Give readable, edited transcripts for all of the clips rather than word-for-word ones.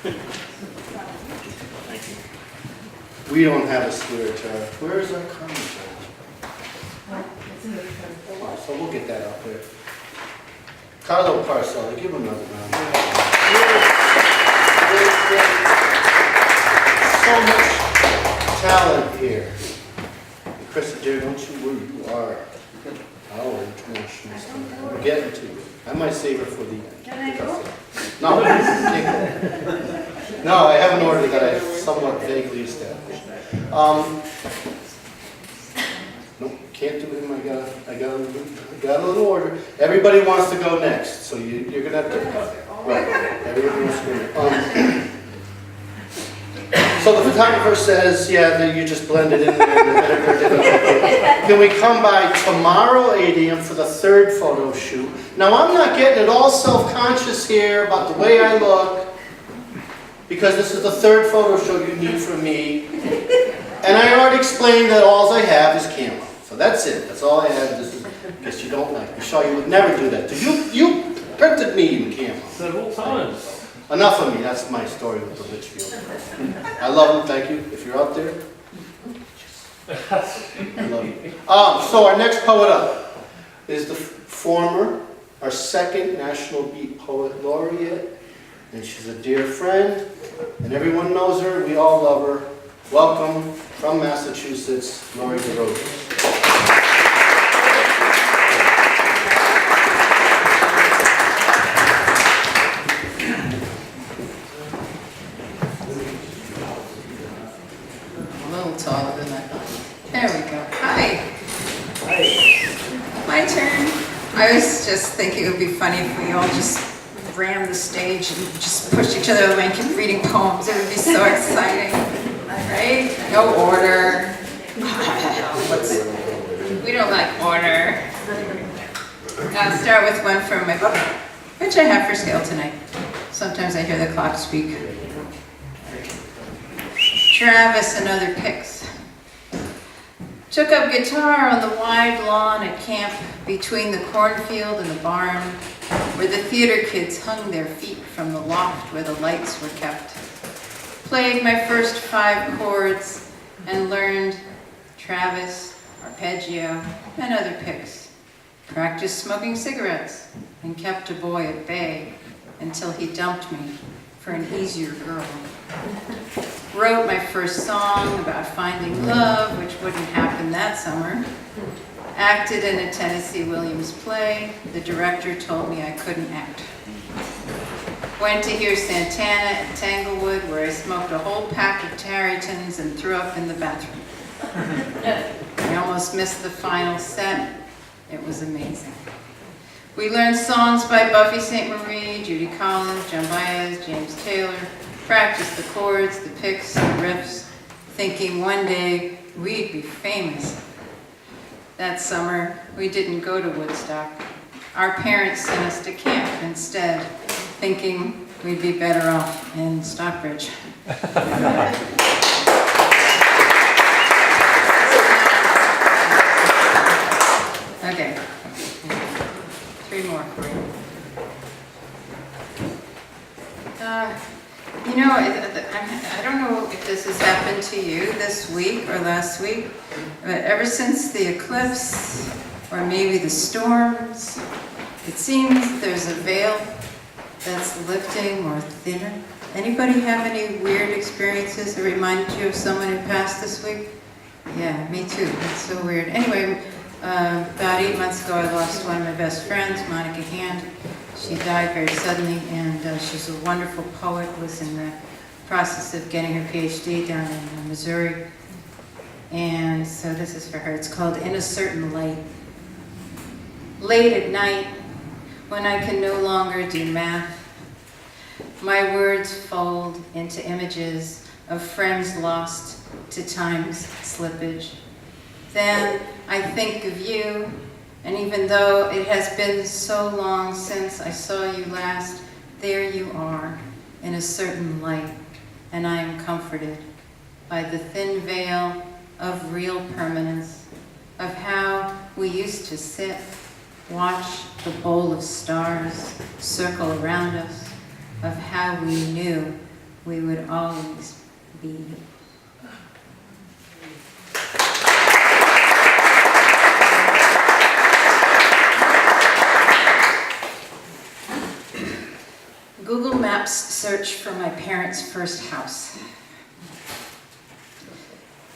Thank you. We don't have a swear jar. Where is our commentary? So we'll get that out there. Carlo Parcelli, give him another round. So much talent here. And Krista, dear, don't you worry, you are our international star. We're getting to you. I might save her for the end. Can I go? No, can't go. No, I have an order that I somewhat vaguely established. Nope, can't do him. I got a little order. Everybody wants to go next, so you're gonna have to. Right, everybody wants to go next. So the photographer says, yeah, that you just blended in there. Can we come by tomorrow 8 a.m. for the third photo shoot? Now I'm not getting at all self-conscious here about the way I look, because this is the third photo shoot you need from me. And I already explained that all I have is camo. So that's it. That's all I have. This is, I guess you don't like me. Shaw, you would never do that. You printed me in camo. Several times. Enough of me. That's my story with the Litchfield. I love him. Thank you. If you're out there, I love you. So our next poet up is our second National Beat Poet Laureate. And she's a dear friend. And everyone knows her. We all love her. Welcome from Massachusetts, Laureate Rogers. Taller than I thought. There we go. Hi. My turn. I was just thinking it would be funny if we all just ran the stage and just pushed each other away and kept reading poems. It would be so exciting. Right? No order. We don't like order. I'll start with one from my book, which I have for scale tonight. Sometimes I hear the clock speak. Travis and other picks. Took up guitar on the wide lawn at camp between the cornfield and the barn, where the theater kids hung their feet from the loft where the lights were kept. Played my first 5 chords and learned Travis, arpeggio, and other picks. Practiced smoking cigarettes and kept a boy at bay until he dumped me for an easier girl. Wrote my first song about finding love, which wouldn't happen that summer. Acted in a Tennessee Williams play. The director told me I couldn't act. Went to hear Santana at Tanglewood, where I smoked a whole pack of Tarrytons and threw up in the bathroom. I almost missed the final set. It was amazing. We learned songs by Buffy St. Marie, Judy Collins, John Baez, James Taylor. Practiced the chords, the picks, the riffs, thinking one day we'd be famous. That summer, we didn't go to Woodstock. Our parents sent us to camp instead, thinking we'd be better off in Stockbridge. Okay, 3 more for you. You know, I don't know if this has happened to you this week or last week, but ever since the eclipse, or maybe the storms, it seems there's a veil that's lifting or thinner. Anybody have any weird experiences that reminded you of someone who passed this week? Yeah, me too. It's so weird. Anyway, about 8 months ago, I lost one of my best friends, Monica Hand. She died very suddenly, and she's a wonderful poet, was in the process of getting her PhD down in Missouri. And so this is for her. It's called In a Certain Light. Late at night, when I can no longer do math, my words fold into images of friends lost to time's slippage. Then I think of you, and even though it has been so long since I saw you last, there you are in a certain light, and I am comforted by the thin veil of real permanence, of how we used to sit, watch the bowl of stars circle around us, of how we knew we would always be. Google Maps search for my parents' first house.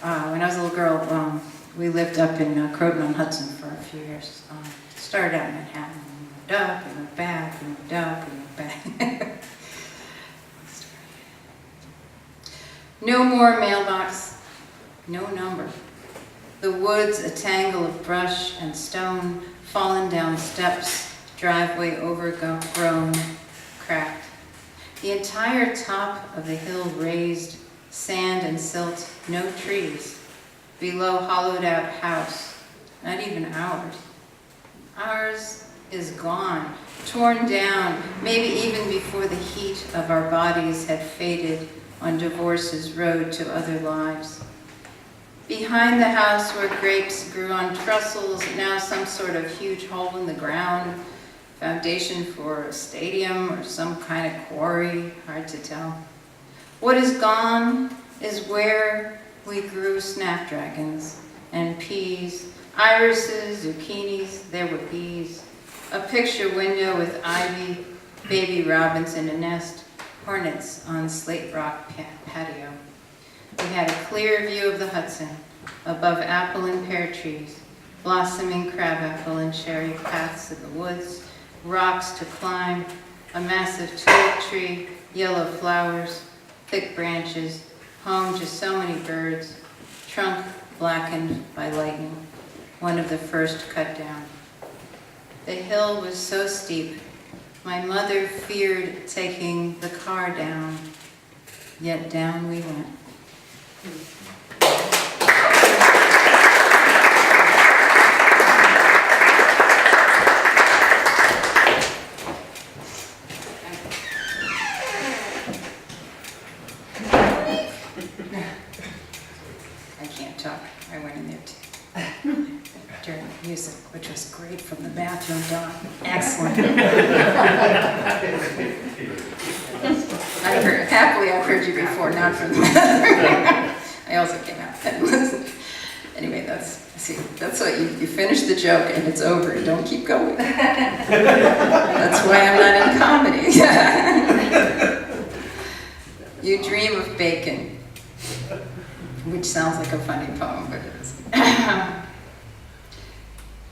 When I was a little girl, we lived up in Croton-on-Hudson for a few years. Started out in Manhattan, and moved up, and moved back, and moved up, and moved back. No more mailbox, no number. The woods, a tangle of brush and stone, fallen down steps, driveway overgrown, cracked. The entire top of the hill raised, sand and silt, no trees. Below, hollowed out house, not even ours. Ours is gone, torn down, maybe even before the heat of our bodies had faded on divorce's road to other lives. Behind the house where grapes grew on trestles, now some sort of huge hole in the ground, foundation for a stadium or some kind of quarry, hard to tell. What is gone is where we grew snapdragons and peas, irises, zucchinis, there were bees, a picture window with ivy, baby robins in a nest, hornets on slate rock patio. We had a clear view of the Hudson, above apple and pear trees, blossoming crabapple and cherry paths in the woods, rocks to climb, a massive tulip tree, yellow flowers, thick branches, home to so many birds, trunk blackened by lightning, one of the first cut down. The hill was so steep, my mother feared taking the car down, yet down we went. I can't talk. I went in there too. During the music, which was great from the bathroom down. Excellent. Happily I've heard you before, not from the bathroom. I also came out and listened. Anyway, that's what you finish the joke and it's over. Don't keep going. That's why I'm not in comedy. You dream of bacon, which sounds like a funny poem, but it isn't.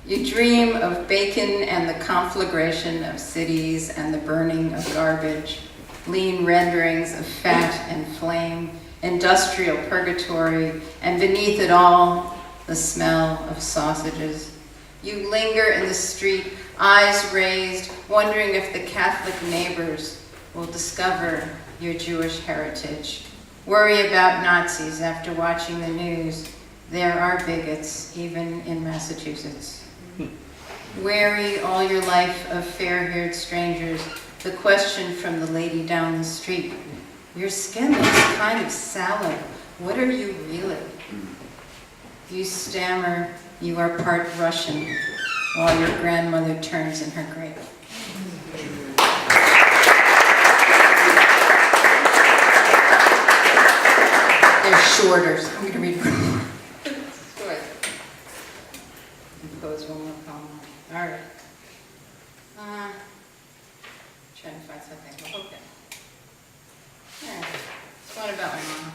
You dream of bacon and the conflagration of cities and the burning of garbage, lean renderings of fat and flame, industrial purgatory, and beneath it all, the smell of sausages. You linger in the street, eyes raised, wondering if the Catholic neighbors will discover your Jewish heritage. Worry about Nazis after watching the news. There are bigots, even in Massachusetts. Wary all your life of fair-haired strangers, the question from the lady down the street, your skin looks kind of sallow. What are you really? You stammer you are part Russian while your grandmother turns in her grave. They're shorter, so I'm going to read one more. Compose one more poem. All right. Trying to find something. Okay. Yeah. It's one about my mom.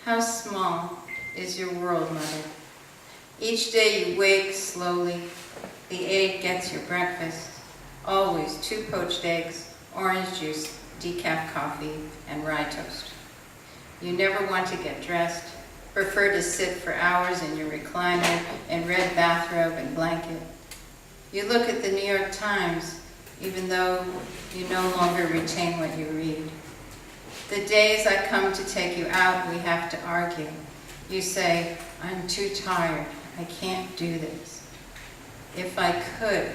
How small is your world, Mother? Each day you wake slowly. The egg gets your breakfast. Always 2 poached eggs, orange juice, decaf coffee, and rye toast. You never want to get dressed. Prefer to sit for hours in your recliner in red bathrobe and blanket. You look at the New York Times, even though you no longer retain what you read. The days I come to take you out, we have to argue. You say, I'm too tired, I can't do this. If I could,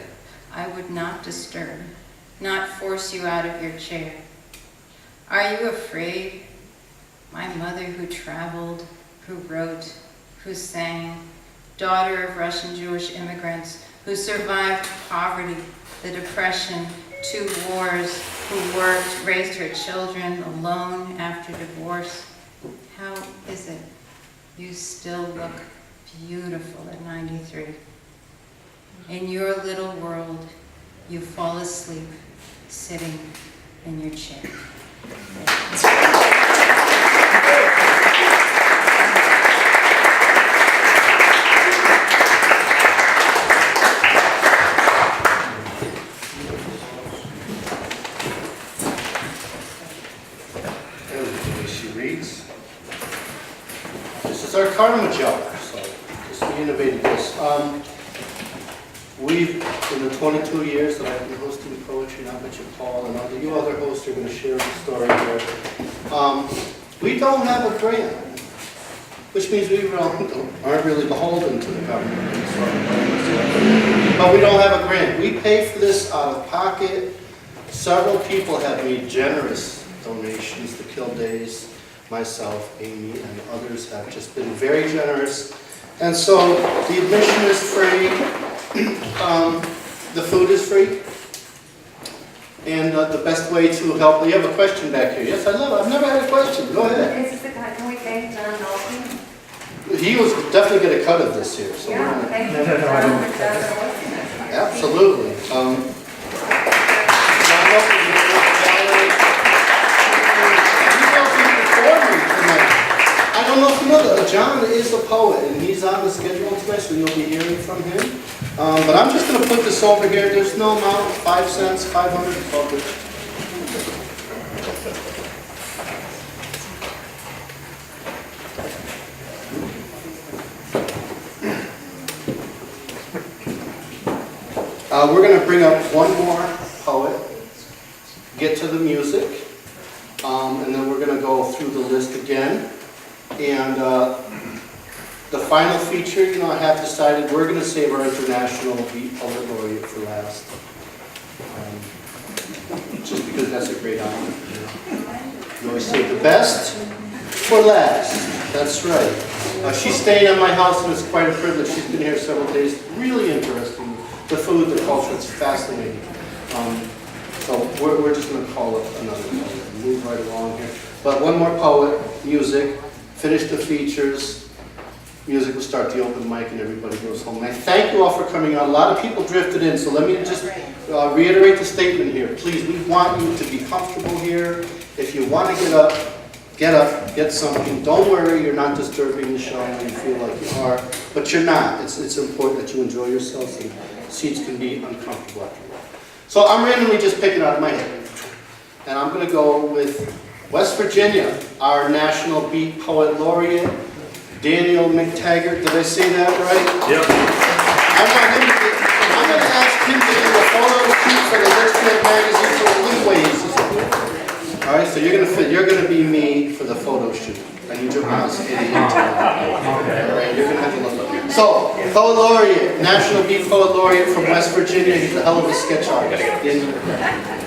I would not disturb, not force you out of your chair. Are you afraid? My mother who traveled, who wrote, who sang, daughter of Russian Jewish immigrants, who survived poverty, the Depression, 2 wars, who worked, raised her children alone after divorce. How is it you still look beautiful at 93? In your little world, you fall asleep sitting in your chair. This is our karma jar, so just we innovated this. We've, in the 22 years that I've been hosting poetry, and I bet you Paul and you other hosts are going to share the story here. We don't have a grant, which means we aren't really beholden to the government. But we don't have a grant. We pay for this out of pocket. Several people have made generous donations, the Kildays, myself, Amy, and others have just been very generous. And so the admission is free. The food is free, and the best way to help. You have a question back here. Yes, I've never had a question. Go ahead. This is the guy. Can we thank John Noelke? He was definitely get a cut of this here. So Yeah, thank you. John. absolutely. John Noelke Gallery. I don't know if you know that John is a poet, and he's on the schedule tonight, so you'll be hearing from him. But I'm just going to put this over here. There's no amount, 5 cents, 500 public. We're going to bring up one more poet, get to the music, and then we're going to go through the list again. And the final feature, I have decided we're going to save our international Beat Poet Laureate for last. Just because that's a great honor. You always save the best for last. That's right. She's staying at my house, and it's quite a privilege. She's been here several days. Really interesting. The food, the culture, it's fascinating. So we're just going to call it another poet. Move right along here. But one more poet, music. Finish the features, music will start the open mic, and everybody goes home. And I thank you all for coming out. A lot of people drifted in, so let me just reiterate the statement here. Please, we want you to be comfortable here. If you want to get up, get something. Don't worry, you're not disturbing the show when you feel like you are, but you're not. It's important that you enjoy yourselves, and seats can be uncomfortable after a while. So I'm randomly just picking out of my head, and I'm going to go with West Virginia, our National Beat Poet Laureate, Daniel McTaggart. Did I say that right? Yep. I'm going to ask him to do a photo shoot for the Richmond magazine for the Leaways. All right, so you're going to be me for the photo shoot. I need your mouse. All right, you're going to have to look up. So, Poet Laureate, National Beat Poet Laureate from West Virginia. He's a hell of a sketch artist. Daniel McTaggart.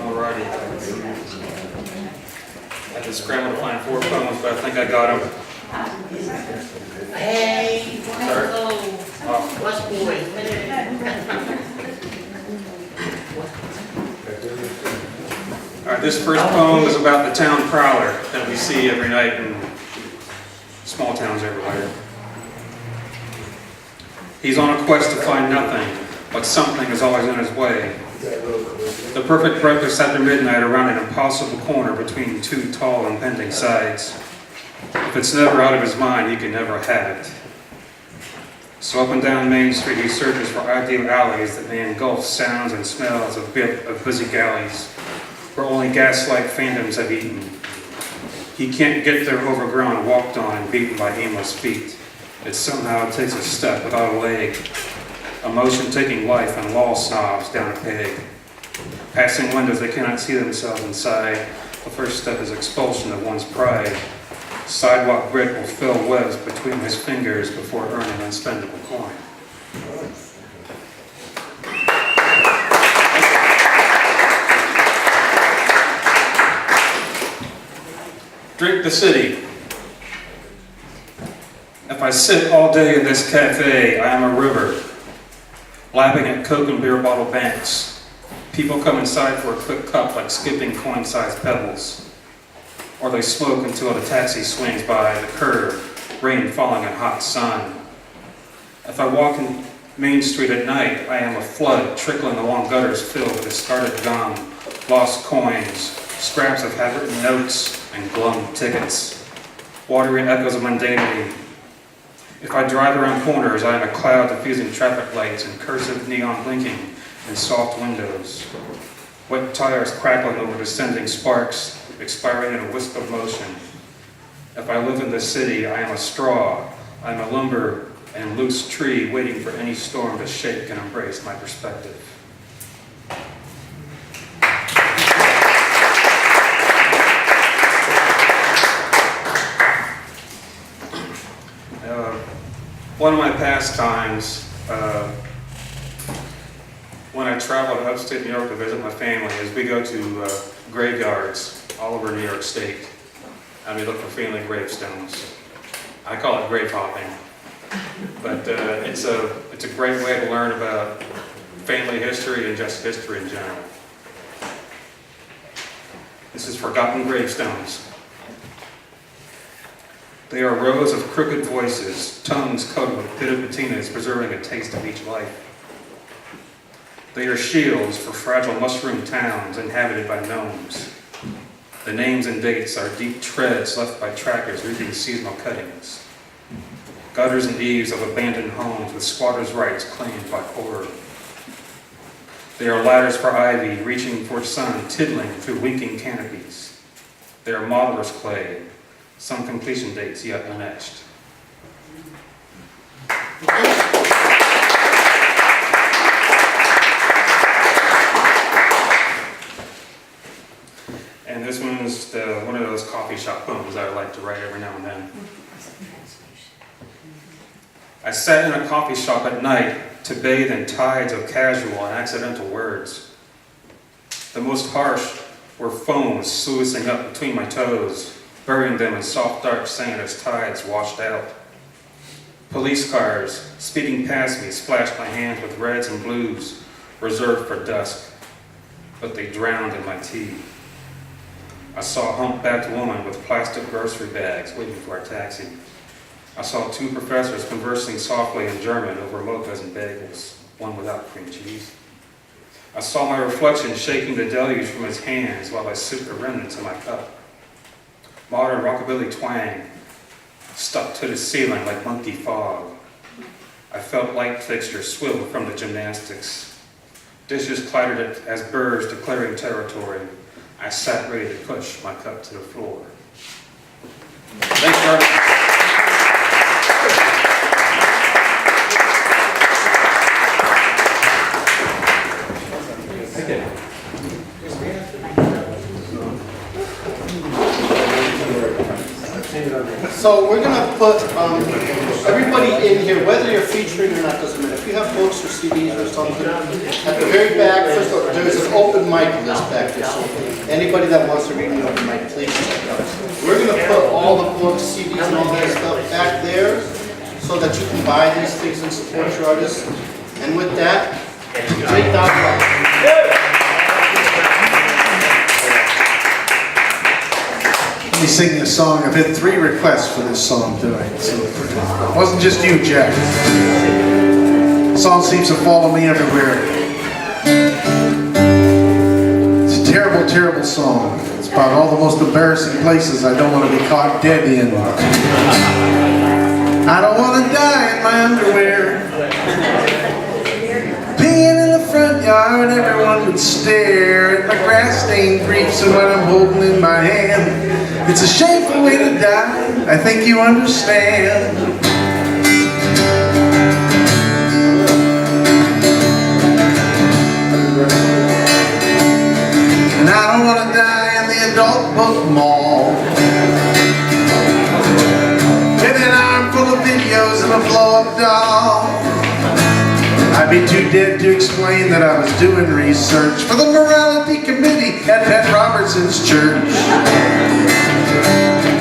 Alrighty. I had to scramble to find 4 poems, but I think I got them. Hey, hello. West boys. Alright, this first poem is about the town prowler that we see every night in small towns everywhere. He's on a quest to find nothing, but something is always in his way. The perfect breakfast after midnight around an impossible corner between 2 tall impending sides. If it's never out of his mind, he can never have it. So up and down Main Street he searches for ideal alleys that may engulf sounds and smells of busy galleys, where only gaslight phantoms have eaten. He can't get there overgrown, walked on, and beaten by aimless feet. It somehow takes a step without a leg, a motion taking life and law snobs down a peg. Passing windows they cannot see themselves inside. The first step is expulsion of one's pride. Sidewalk grit will fill webs between his fingers before earning unspendable coin. Drink the city. If If I sit all day in this cafe, I am a river, lapping at Coke and beer bottle banks. People come inside for a quick cup like skipping coin-sized pebbles. Or they smoke until the taxi swings by the curb, rain falling in hot sun. If I walk in Main Street at night, I am a flood trickling along gutters filled with discarded gum, lost coins, scraps of handwritten notes, and glum tickets. Watery echoes of mundanity. If I drive around corners, I am a cloud diffusing traffic lights and cursive neon blinking in soft windows. Wet tires crackling over descending sparks, expiring in a wisp of motion. If I live in the city, I am a straw. I am a lumber and loose tree waiting for any storm to shake and embrace my perspective. One of my pastimes when I travel to upstate New York to visit my family is we go to graveyards all over New York State, and we look for family gravestones. I call it grave hopping, but it's a great way to learn about family history and just history in general. This is Forgotten Gravestones. They are rows of crooked voices, tongues coated with pitted patinas, preserving a taste of each life. They are shields for fragile mushroom towns inhabited by gnomes. The names and dates are deep treads left by trackers reaping seasonal cuttings. Gutters and eaves of abandoned homes with squatters' rights claimed by horror. They are ladders for ivy, reaching for sun, tiddling through winking canopies. They are modeler's clay, some completion dates yet unetched. And this one's one of those coffee shop poems I like to write every now and then. I sat in a coffee shop at night to bathe in tides of casual and accidental words. The most harsh were foams sluicing up between my toes, burying them in soft dark sand as tides washed out. Police cars speeding past me splashed my hands with reds and blues reserved for dusk, but they drowned in my tea. I saw a humpbacked woman with plastic grocery bags waiting for a taxi. I saw two professors conversing softly in German over mochas and bagels, one without cream cheese. I saw my reflection shaking the deluge from his hands while I sipped the remnants in my cup. Modern rockabilly twang stuck to the ceiling like monkey fog. I felt light fixtures swivel from the gymnastics. Dishes clattered as birds declaring territory. I sat ready to push my cup to the floor. Thanks, Robert. So we're going to put everybody in here, whether you're featuring or not, doesn't matter. If you have books or CDs or something, at the very back, first of all, there's an open mic list back there. So anybody that wants to read an open mic, please check it out. We're going to put all the books, CDs, and all that stuff back there so that you can buy these things and support your artists. And with that, take that. Me sing this song. I've had 3 requests for this song tonight, so it wasn't just you, Jack. The song seems to follow me everywhere. It's a terrible, terrible song. It's about all the most embarrassing places I don't want to be caught dead in. I don't want to die in my underwear. Being in the front yard, everyone would stare at my grass-stained briefs and what I'm holding in my hand. It's a shameful way to die, I think you understand. And I don't want to die in the adult book mall, with an arm full of videos and a blow-up doll. I'd be too dead to explain that I was doing research for the morality committee at Pat Robertson's church.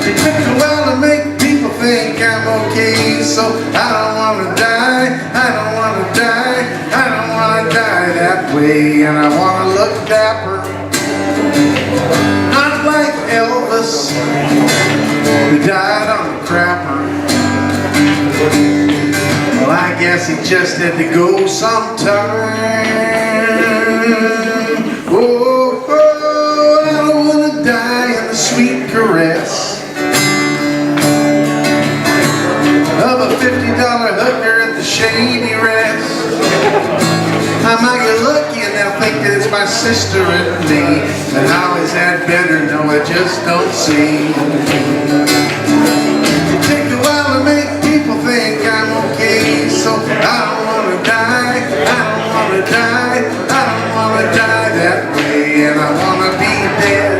It took a while to make people think I'm okay, so I don't wanna die, I don't wanna die, I don't wanna die that way. And I wanna look dapper, not like Elvis, who died on the crapper. Well, I guess he just had to go sometime. Oh, oh, I don't wanna die in the sweet caress of a $50 hooker at the Shady Rest. I might get lucky and they'll think that it's my sister and me, and how is that better? No, I just don't see. It takes a while to make people think I'm okay, so I don't wanna die, I don't wanna die, I don't wanna die that way, and I wanna be dead.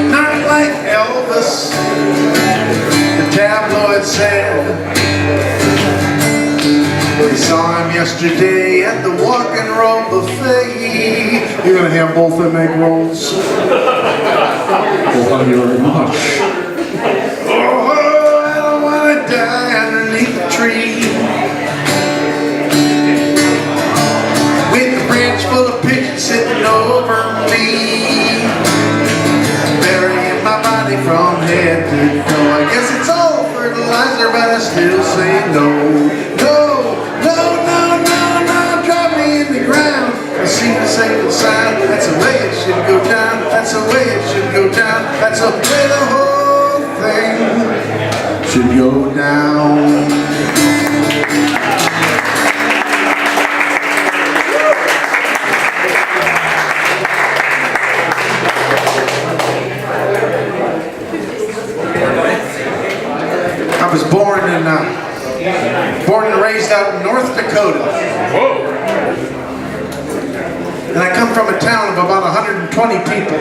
Not like Elvis, the tabloid said. We saw him yesterday at the walk and roll buffet. You're gonna have both them egg rolls? Thank you very much. Oh, I don't wanna die underneath a tree with a branch full of pigeons sitting over me, burying my body from head to toe. I guess it's all fertilizer, but I still say no. Sacred sign, that's the way it should go down, that's the way it should go down, that's the way the whole thing should go down. I was born and raised out in North Dakota. Whoa. And I come from a town of about 120 people.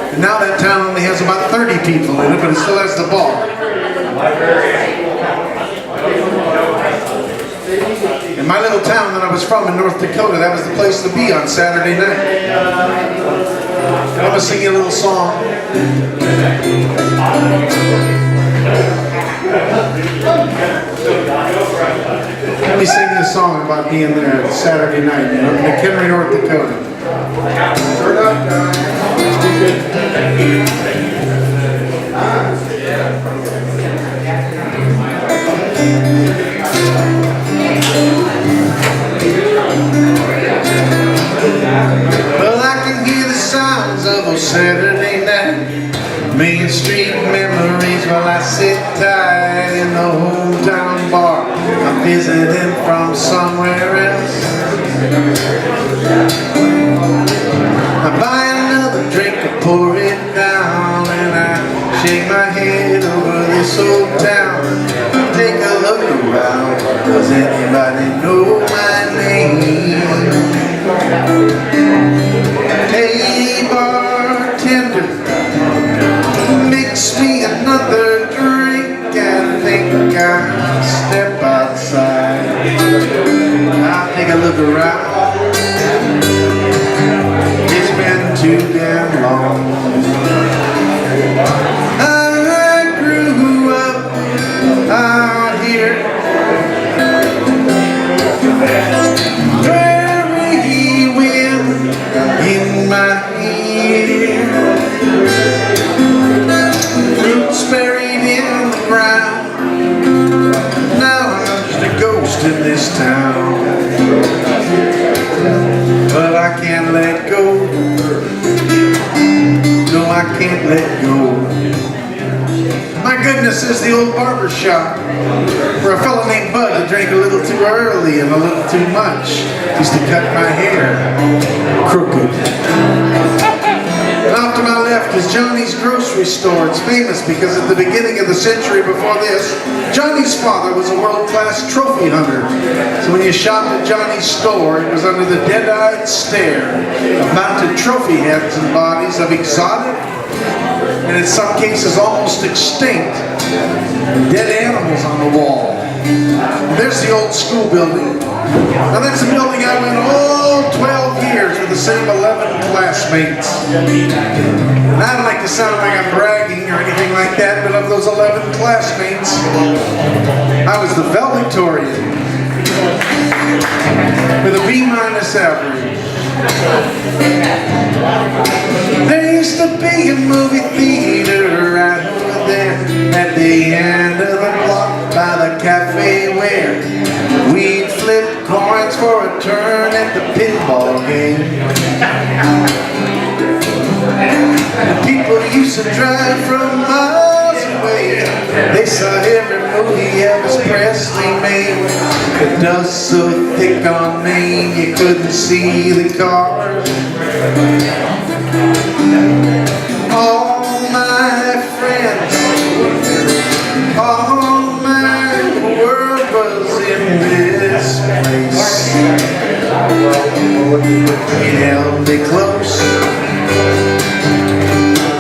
And now that town only has about 30 people in it, but it still has the bar. In my little town that I was from in North Dakota, that was the place to be on Saturday night. I'm going to sing you a little song. Let me sing this song about being there Saturday night in McHenry, North Dakota. Well, I can hear the sounds of a Saturday night, Main Street memories while I sit tight in the hometown bar. I'm visiting from somewhere else. I buy another drink and pour it down, and I shake my head over this old town. Take a look around, does anybody know my name? Hey bartender, mix me another drink. I think I'll step outside. I'll take a look around. It's been too damn long. I grew up out here, very wind in my ear, roots buried in the ground. Now I'm just a ghost in this town, but I can't let go. No, I can't let go. My goodness, is the old barber shop for a fellow named Bud who drank a little too early and a little too much. Used to cut my hair crooked. And off to my left is Johnny's grocery store. It's famous because at the beginning of the century before this, Johnny's father was a world-class trophy hunter. So when you shopped at Johnny's store, it was under the dead-eyed stare of mounted trophy heads and bodies of exotic, and in some cases almost extinct, dead animals on the wall. There's the old school building. Now that's a building I went all 12 years with a same 11 classmates. And I don't like to sound like I'm bragging or anything like that, but of those 11 classmates, I was the valedictorian with a B- average. There used to be a movie theater right over there at the end of the block by the cafe where we'd flip coins for a turn at the pinball game. And people used to drive from miles away. They saw every movie Elvis Presley made. The dust so thick on Main you couldn't see the cars. All my friends, all my world was in this place. It held me close,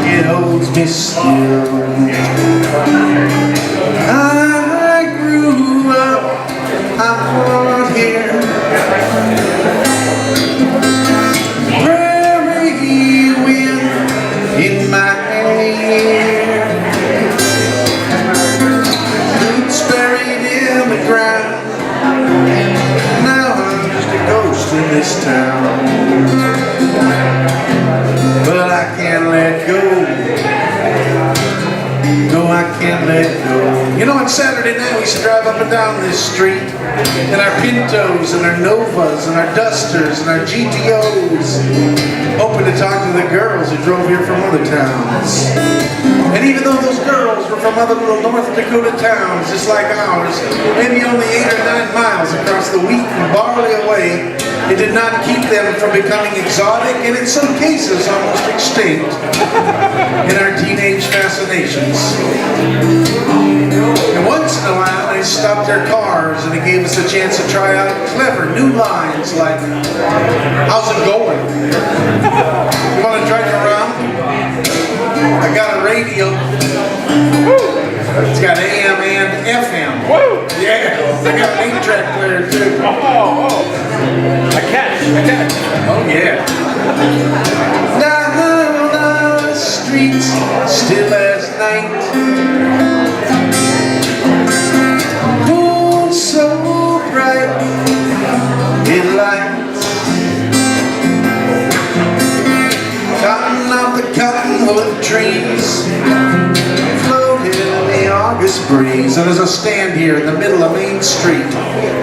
it holds me still. I grew up out here, prairie wind in my hair, roots buried in the ground. Now I'm just a ghost in this town, but I can't let go. No, I can't let go. You know, on Saturday night we used to drive up and down this street in our Pintos and our Novas and our Dusters and our GTOs, hoping to talk to the girls who drove here from other towns. And even though those girls were from other little North Dakota towns just like ours, maybe only 8 or 9 miles across the wheat and barley away, it did not keep them from becoming exotic and in some cases almost extinct in our teenage fascinations. And once in a while they stopped their cars and it gave us a chance to try out clever new lines like, how's it going? You want to drive around? I got a radio. It's got AM and FM. Woo! Yeah, I got an 8-track player too. I catch. Oh yeah. Down the streets, still as night. Moon so bright, it lights. Cotton off the cottonwood trees, floated in the August breeze. And as I stand here in the middle of Main Street,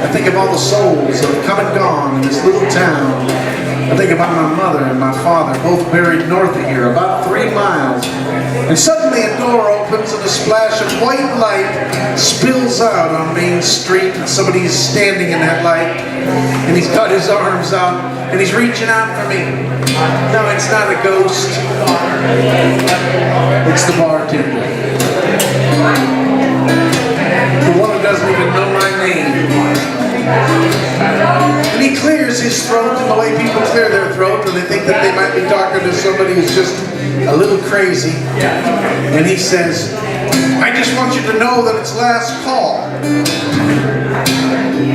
I think of all the souls that have come and gone in this little town. I think about my mother and my father, both buried north of here, about 3 miles. And suddenly a door opens and a splash of white light spills out on Main Street, and somebody is standing in that light, and he's got his arms out, and he's reaching out for me. No, it's not a ghost. It's the bartender. The one who doesn't even know my name. And he clears his throat in the way people clear their throat when they think that they might be talking to somebody who's just a little crazy. And he says, I just want you to know that it's last call.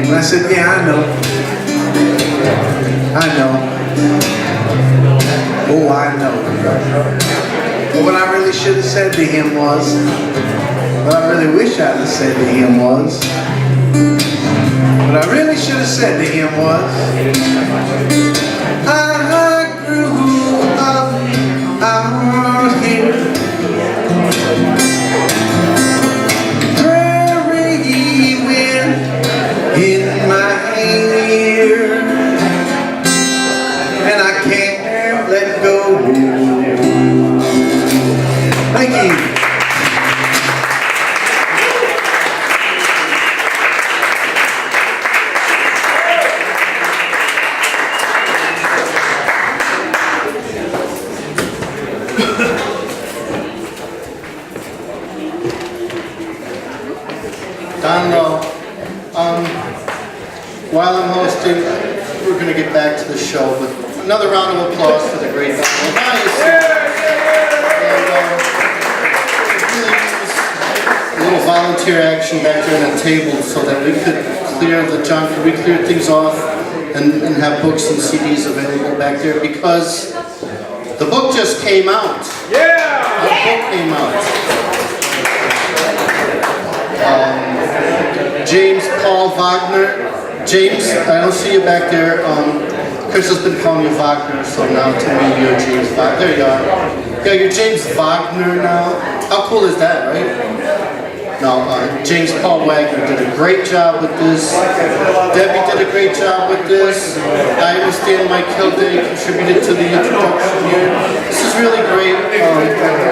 And I said, yeah, I know. I know. Oh, I know. But what I really should have said to him was, what I really wish I'd have said to him was, what I really should have said to him was, I grew up out here, prairie wind in my ear, and I can't let go. Thank you. While I'm hosting, we're going to get back to the show, but another round of applause for the great Donald. A little volunteer action back there on the table so that we could clear the junk, we cleared things off. and have books and CDs available back there because the book just came out. Yeah! The book came out. James Paul Wagner. James, I don't see you back there. Chris has been calling you Wagner, so now to me you're James Wagner. There you are. Yeah, you're James Wagner now. How cool is that, right? No, James Paul Wagner did a great job with this. Debbie did a great job with this. I understand Mike Kilday contributed to the introduction here. This is really great.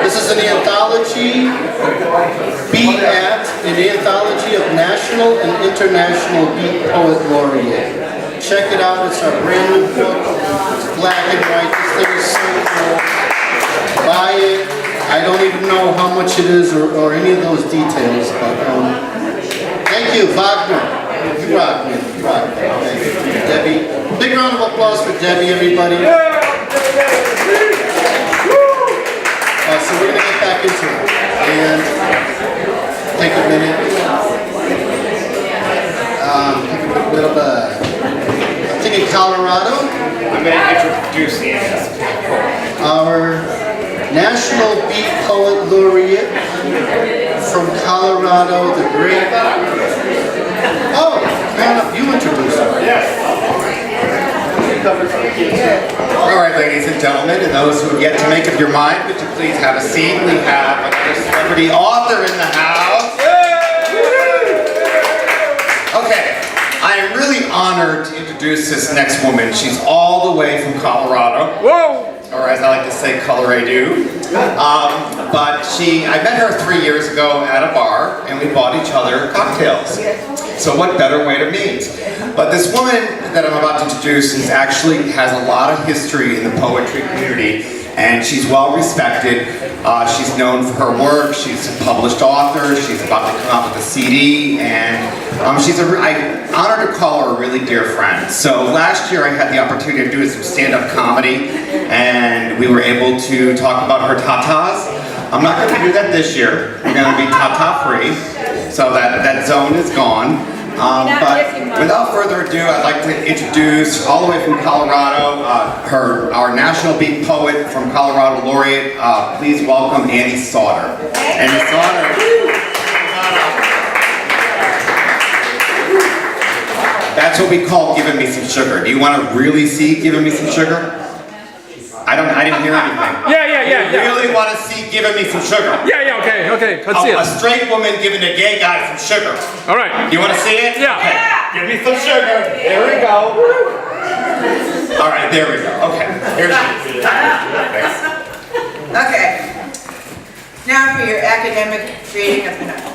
This is an anthology, an anthology of national and international beat poet laureate. Check it out. It's our brand new book. It's black and white. This thing is so cool. Buy it. I don't even know how much it is or any of those details, but thank you, Wagner. You rock, man. You rock. Thank you. Debbie. Big round of applause for Debbie, everybody. So we're going to get back into it and take a minute. Take a bit of a... I think in Colorado. I'm going to introduce the Our National Beat Poet Laureate from Colorado, the great... Oh, man, you introduced her. Yes. All right, ladies and gentlemen, and those who have yet to make up your mind, would you please have a seat? We have another celebrity author in the house. Okay, I am really honored to introduce this next woman. She's all the way from Colorado. Whoa! Or as I like to say, Colorado. But I met her 3 years ago at a bar, and we bought each other cocktails. So what better way to meet? But this woman that I'm about to introduce actually has a lot of history in the poetry community, and she's well respected. She's known for her work. She's a published author. She's about to come out with a CD, and I'm honored to call her a really dear friend. So last year I had the opportunity to do some stand-up comedy, and we were able to talk about her tatas. I'm not going to do that this year. We're going to be tata free, so that zone is gone. But without further ado, I'd like to introduce, all the way from Colorado, our national beat poet from Colorado, Laureate. Please welcome Annie Sauter. Annie Sauter. That's what we call giving me some sugar. Do you want to really see giving me some sugar? I didn't hear anything. Yeah. You really want to see giving me some sugar? Yeah, okay. Let's see A it. straight woman giving a gay guy some sugar. All right. Do you want to see it? Yeah. Okay. Give me some sugar. There we go. All right, there we go. Okay. Here's Thanks. Okay. Now for your academic reading of the night.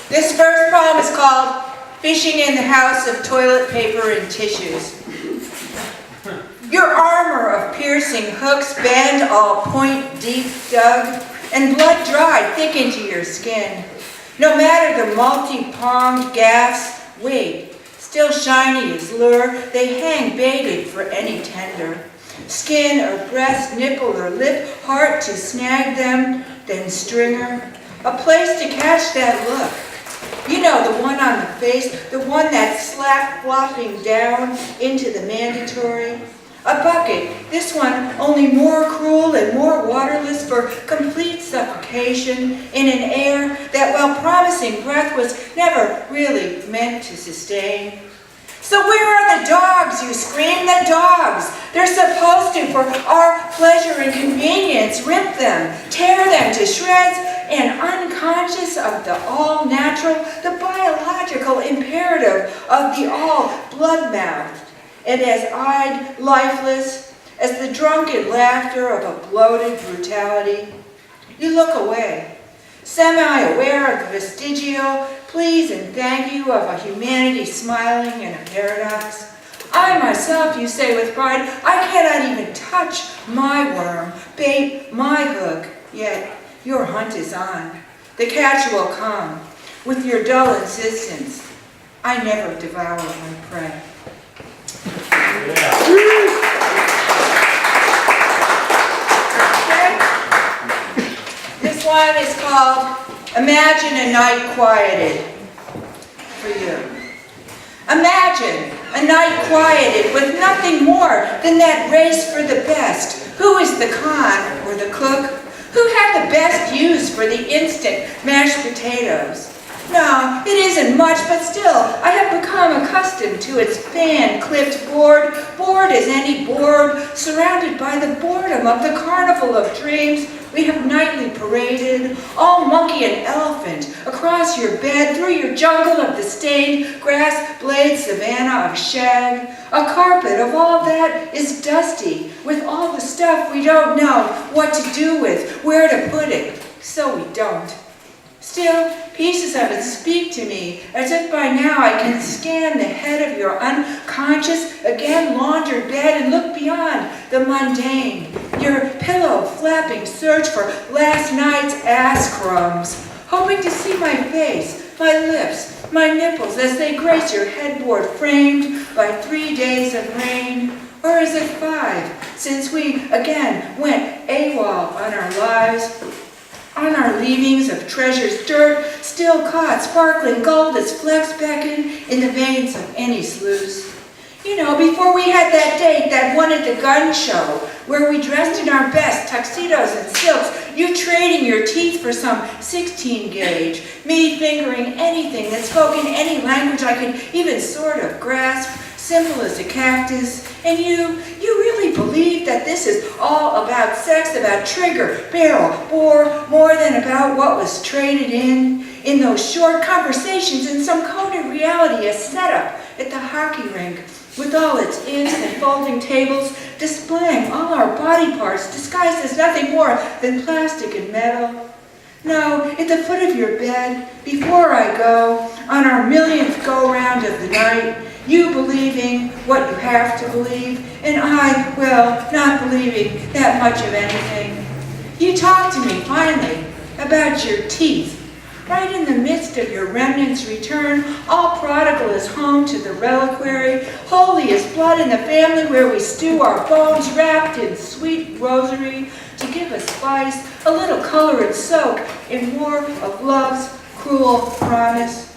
This first poem is called Fishing in the House of Toilet Paper and Tissues. Your armor of piercing hooks bend all point deep dug, and blood dried thick into your skin. No matter the multi-pronged gaffs, wait, still shiny as lure, they hang baited for any tender. Skin or breast, nipple or lip, heart to snag them, then stringer. A place to catch that look. You know, the one on the face, the one that slap flopping down into the mandatory. A bucket, this one only more cruel and more waterless for complete suffocation in an air that, while promising breath, was never really meant to sustain. So where are the dogs, you scream? The dogs! They're supposed to, for our pleasure and convenience, rip them, tear them to shreds, and unconscious of the all-natural, the biological imperative of the all-blood-mouthed, and as eyed, lifeless, as the drunken laughter of a bloated brutality. You look away, semi-aware of the vestigial please and thank you of a humanity smiling in a paradox. I myself, you say with pride, I cannot even touch my worm, bait my hook, yet your hunt is on. The catch will come, with your dull insistence. I never devour my prey. Okay. This one is called Imagine a Night Quieted for you. Imagine a night quieted with nothing more than that race for the best. Who is the con or the cook? Who had the best use for the instant mashed potatoes? No, it isn't much, but still, I have become accustomed to its fan-clipped board, bored as any board, surrounded by the boredom of the carnival of dreams we have nightly paraded, all monkey and elephant, across your bed, through your jungle of the stained grass-blade savanna of shag. A carpet of all that is dusty, with all the stuff we don't know what to do with, where to put it, so we don't. Still, pieces of it speak to me, as if by now I can scan the head of your unconscious, again laundered bed and look beyond the mundane, your pillow-flapping search for last night's ass crumbs, hoping to see my face, my lips, my nipples as they grace your headboard framed by 3 days of rain. Or is it 5, since we again went AWOL on our lives? On our leavings of treasure's dirt, still caught sparkling gold as flecks beckon in the veins of any sluice. You know, before we had that date, that one at the gun show, where we dressed in our best tuxedos and silks, you trading your teeth for some 16 gauge, me fingering anything that spoke in any language I could even sort of grasp, simple as a cactus, and you really believe that this is all about sex, about trigger, barrel, bore, more than about what was traded in those short conversations in some coded reality, a setup at the hockey rink, with all its ifs and folding tables, displaying all our body parts disguised as nothing more than plastic and metal. No, at the foot of your bed, before I go, on our millionth go-round of the night, you believing what you have to believe, and I, well, not believing that much of anything. You talk to me, finally, about your teeth, right in the midst of your remnants' return, all prodigal as home to the reliquary, holy as blood in the family where we stew our bones wrapped in sweet rosary, to give a spice, a little color and soak in war of love's cruel promise.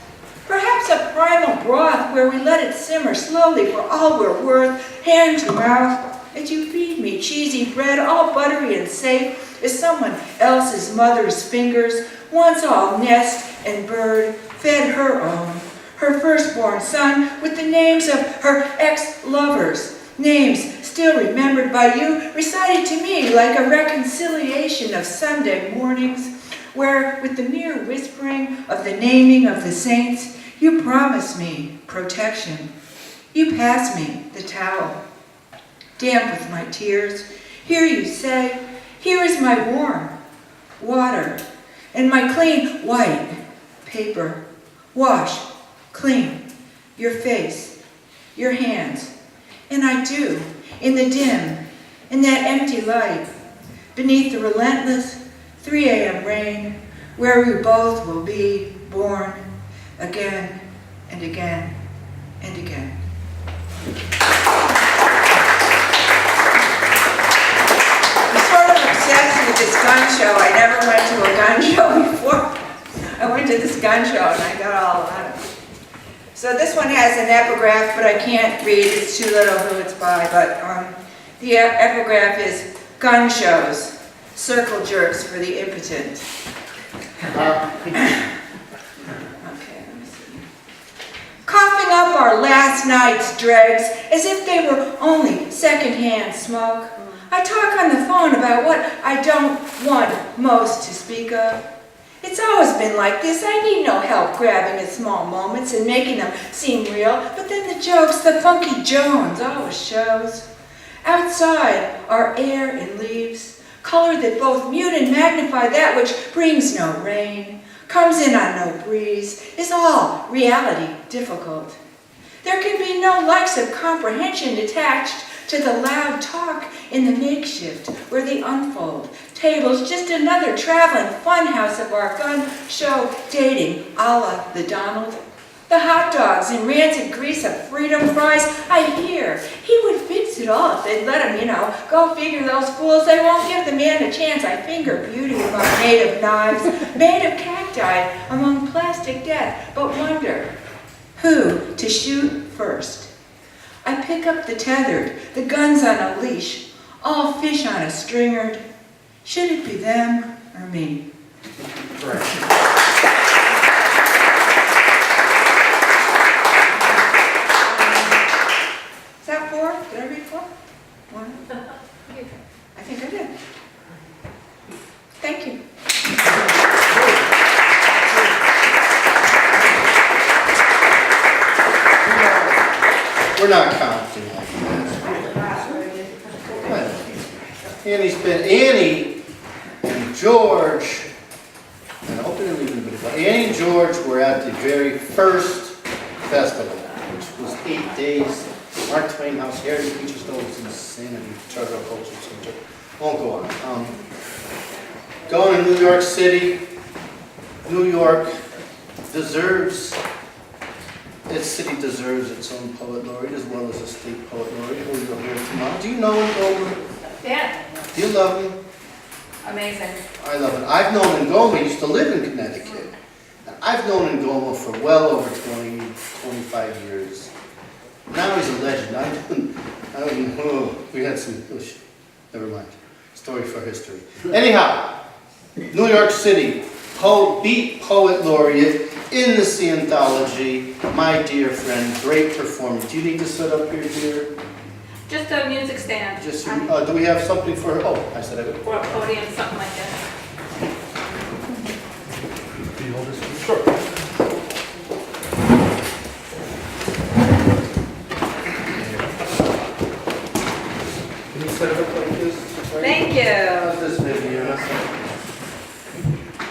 Perhaps a primal broth where we let it simmer slowly for all we're worth, hand to mouth, as you feed me cheesy bread, all buttery and safe as someone else's mother's fingers, once all nest and bird, fed her own, her firstborn son with the names of her ex-lovers, names still remembered by you, recited to me like a reconciliation of Sunday mornings, where with the mere whispering of the naming of the saints, you promise me protection. You pass me the towel, damp with my tears. Here you say, here is my warm water and my clean white paper. Wash, clean, your face, your hands. And I do, in the dim, in that empty light, beneath the relentless 3 a.m. rain, where we both will be born again and again and again. I'm sort of obsessed with this gun show. I never went to a gun show before. I went to this gun show and I got all about it. So this one has an epigraph, but I can't read. It's too little who it's by. But the epigraph is gun shows, circle jerks for the impotent. Okay, let me see. Coughing up our last night's dregs as if they were only secondhand smoke. I talk on the phone about what I don't want most to speak of. It's always been like this. I need no help grabbing at small moments and making them seem real. But then the jokes, the funky Jones always shows. Outside are air and leaves, color that both mute and magnify that which brings no rain, comes in on no breeze, is all reality difficult. There can be no likes of comprehension attached to the loud talk in the makeshift where they unfold. Tables, just another traveling funhouse of our gun show dating a la the Donald. The hot dogs and rancid grease of freedom fries, I hear. He would fix it all if they'd let him, Go figure, those fools, they won't give the man a chance. I finger beauty among native knives, made of cacti among plastic death, but wonder, Who to shoot first? I pick up the tethered, the guns on a leash, all fish on a stringer. Should it be them or me? Is that 4? Did I read 4? 1? I think I did. Thank you. We're not counting like that. Annie and George, and I hope I didn't leave anybody but Annie and George were at the very first festival, which was 8 days. Mark Twain House, Heritage Beaches, no, it was insanity, Charter Culture Center. Won't go on. Going to New York City. New York deserves, its city deserves its own poet laureate as well as a state poet laureate who you'll hear tomorrow. Do you know Ngoma? Yeah, Do you love him? amazing. I love it. I've known Ngoma, he used to live in Connecticut. And I've known Ngoma for well over 20, 25 years. Now he's a legend. We had some, never mind. Story for history. Anyhow, New York City, beat poet laureate in the C anthology, my dear friend, great performance. Do you need to sit up here, dear? Just a music stand. Just, do we have something for her? Oh, I said I would. Or a podium, something like that. Can you hold this? Sure. Can you set it up like this? Thank you. How's this, Viviana?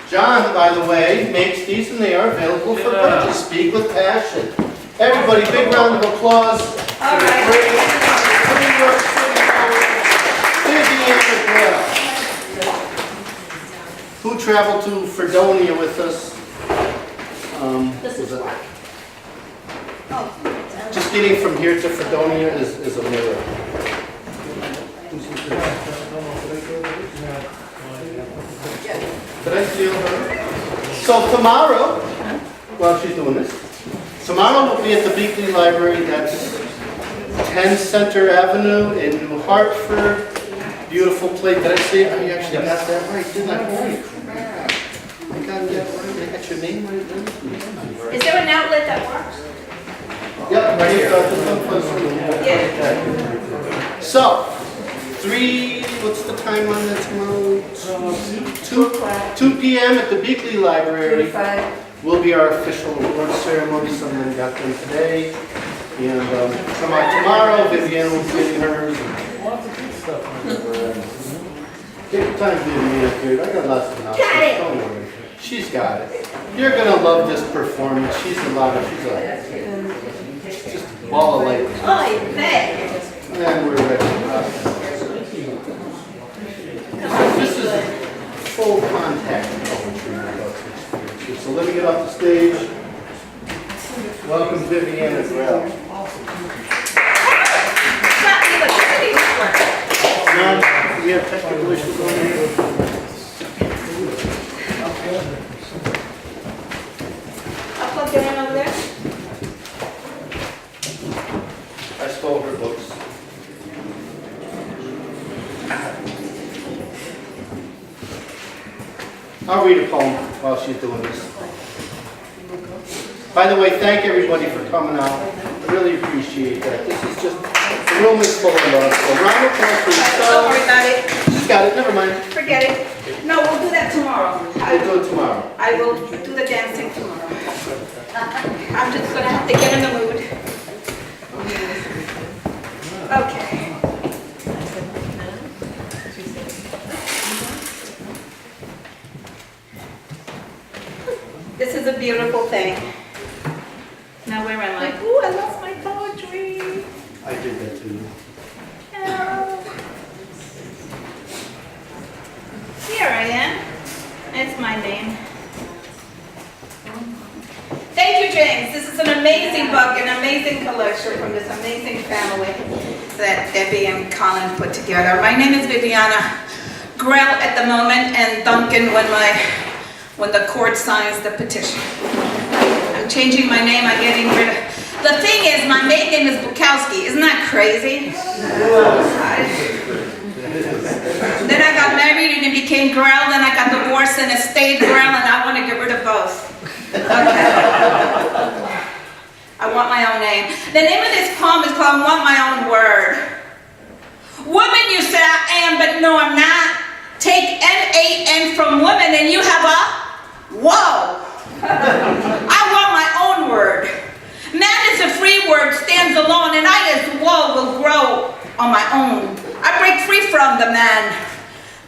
John, by the way, makes these and they are available for purchase. Speak with passion. Everybody, big round of applause. All right. New York City poet, Viviana Grell, who traveled to Fredonia with us. This is what? Just getting from here to Fredonia is a miracle. Did I steal her? So tomorrow, while she's doing this, tomorrow we'll be at the Beekley Library. That's 10 Center Avenue in New Hartford. Beautiful place. Did I say I actually got that right? Didn't I? Holy crap. I got that right. I got your name right there. Is there an outlet that works? Yep, right here. Yeah. So, what's the time on that tomorrow? 2 p.m. at the Beekley Library will be our official award ceremony. Someone got them today. And come out tomorrow, Viviana will be getting hers. Take your time, Viviana, kid. I got lots of knowledge. Don't worry. She's got it. You're going to love this performance. She's just a ball of light. Oh, you bet. And we're ready. This is full contact poetry. So let me get off the stage. Welcome, Viviana Grell. Now, we have technical issues on here. I'll plug that in over there. I stole her books. I'll read a poem while she's doing this. By the way, thank everybody for coming out. I really appreciate that. This is just, the room is full of love. So round of applause for Don't yourself. worry about it. She's got it, never mind. Forget it. No, we'll do that tomorrow. We'll do it tomorrow. I will do the dancing tomorrow. I'm just gonna have to get in the mood. Okay. This is a beautiful thing. Now where am I? Ooh, I lost my poetry. I did that too. No. Here I am. It's my name. Thank you, James. This is an amazing book, an amazing collection from this amazing family that Debbie and Colin put together. My name is Viviana Grell at the moment, and Duncan when the court signs the petition. I'm I'm changing my name, I'm getting rid of... The thing is, my maiden name is Bukowski. Isn't that crazy? Then I got married and it became Grell, then I got divorced and it stayed Grell, and I want to get rid of both. Okay. I want my own name. The name of this poem is called Want My Own Word. Woman, you say I am, but no, I'm not. Take M-A-N from woman and you have a whoa. I want my own word. Man is a free word, stands alone, and I as whoa will grow on my own. I break free from the man.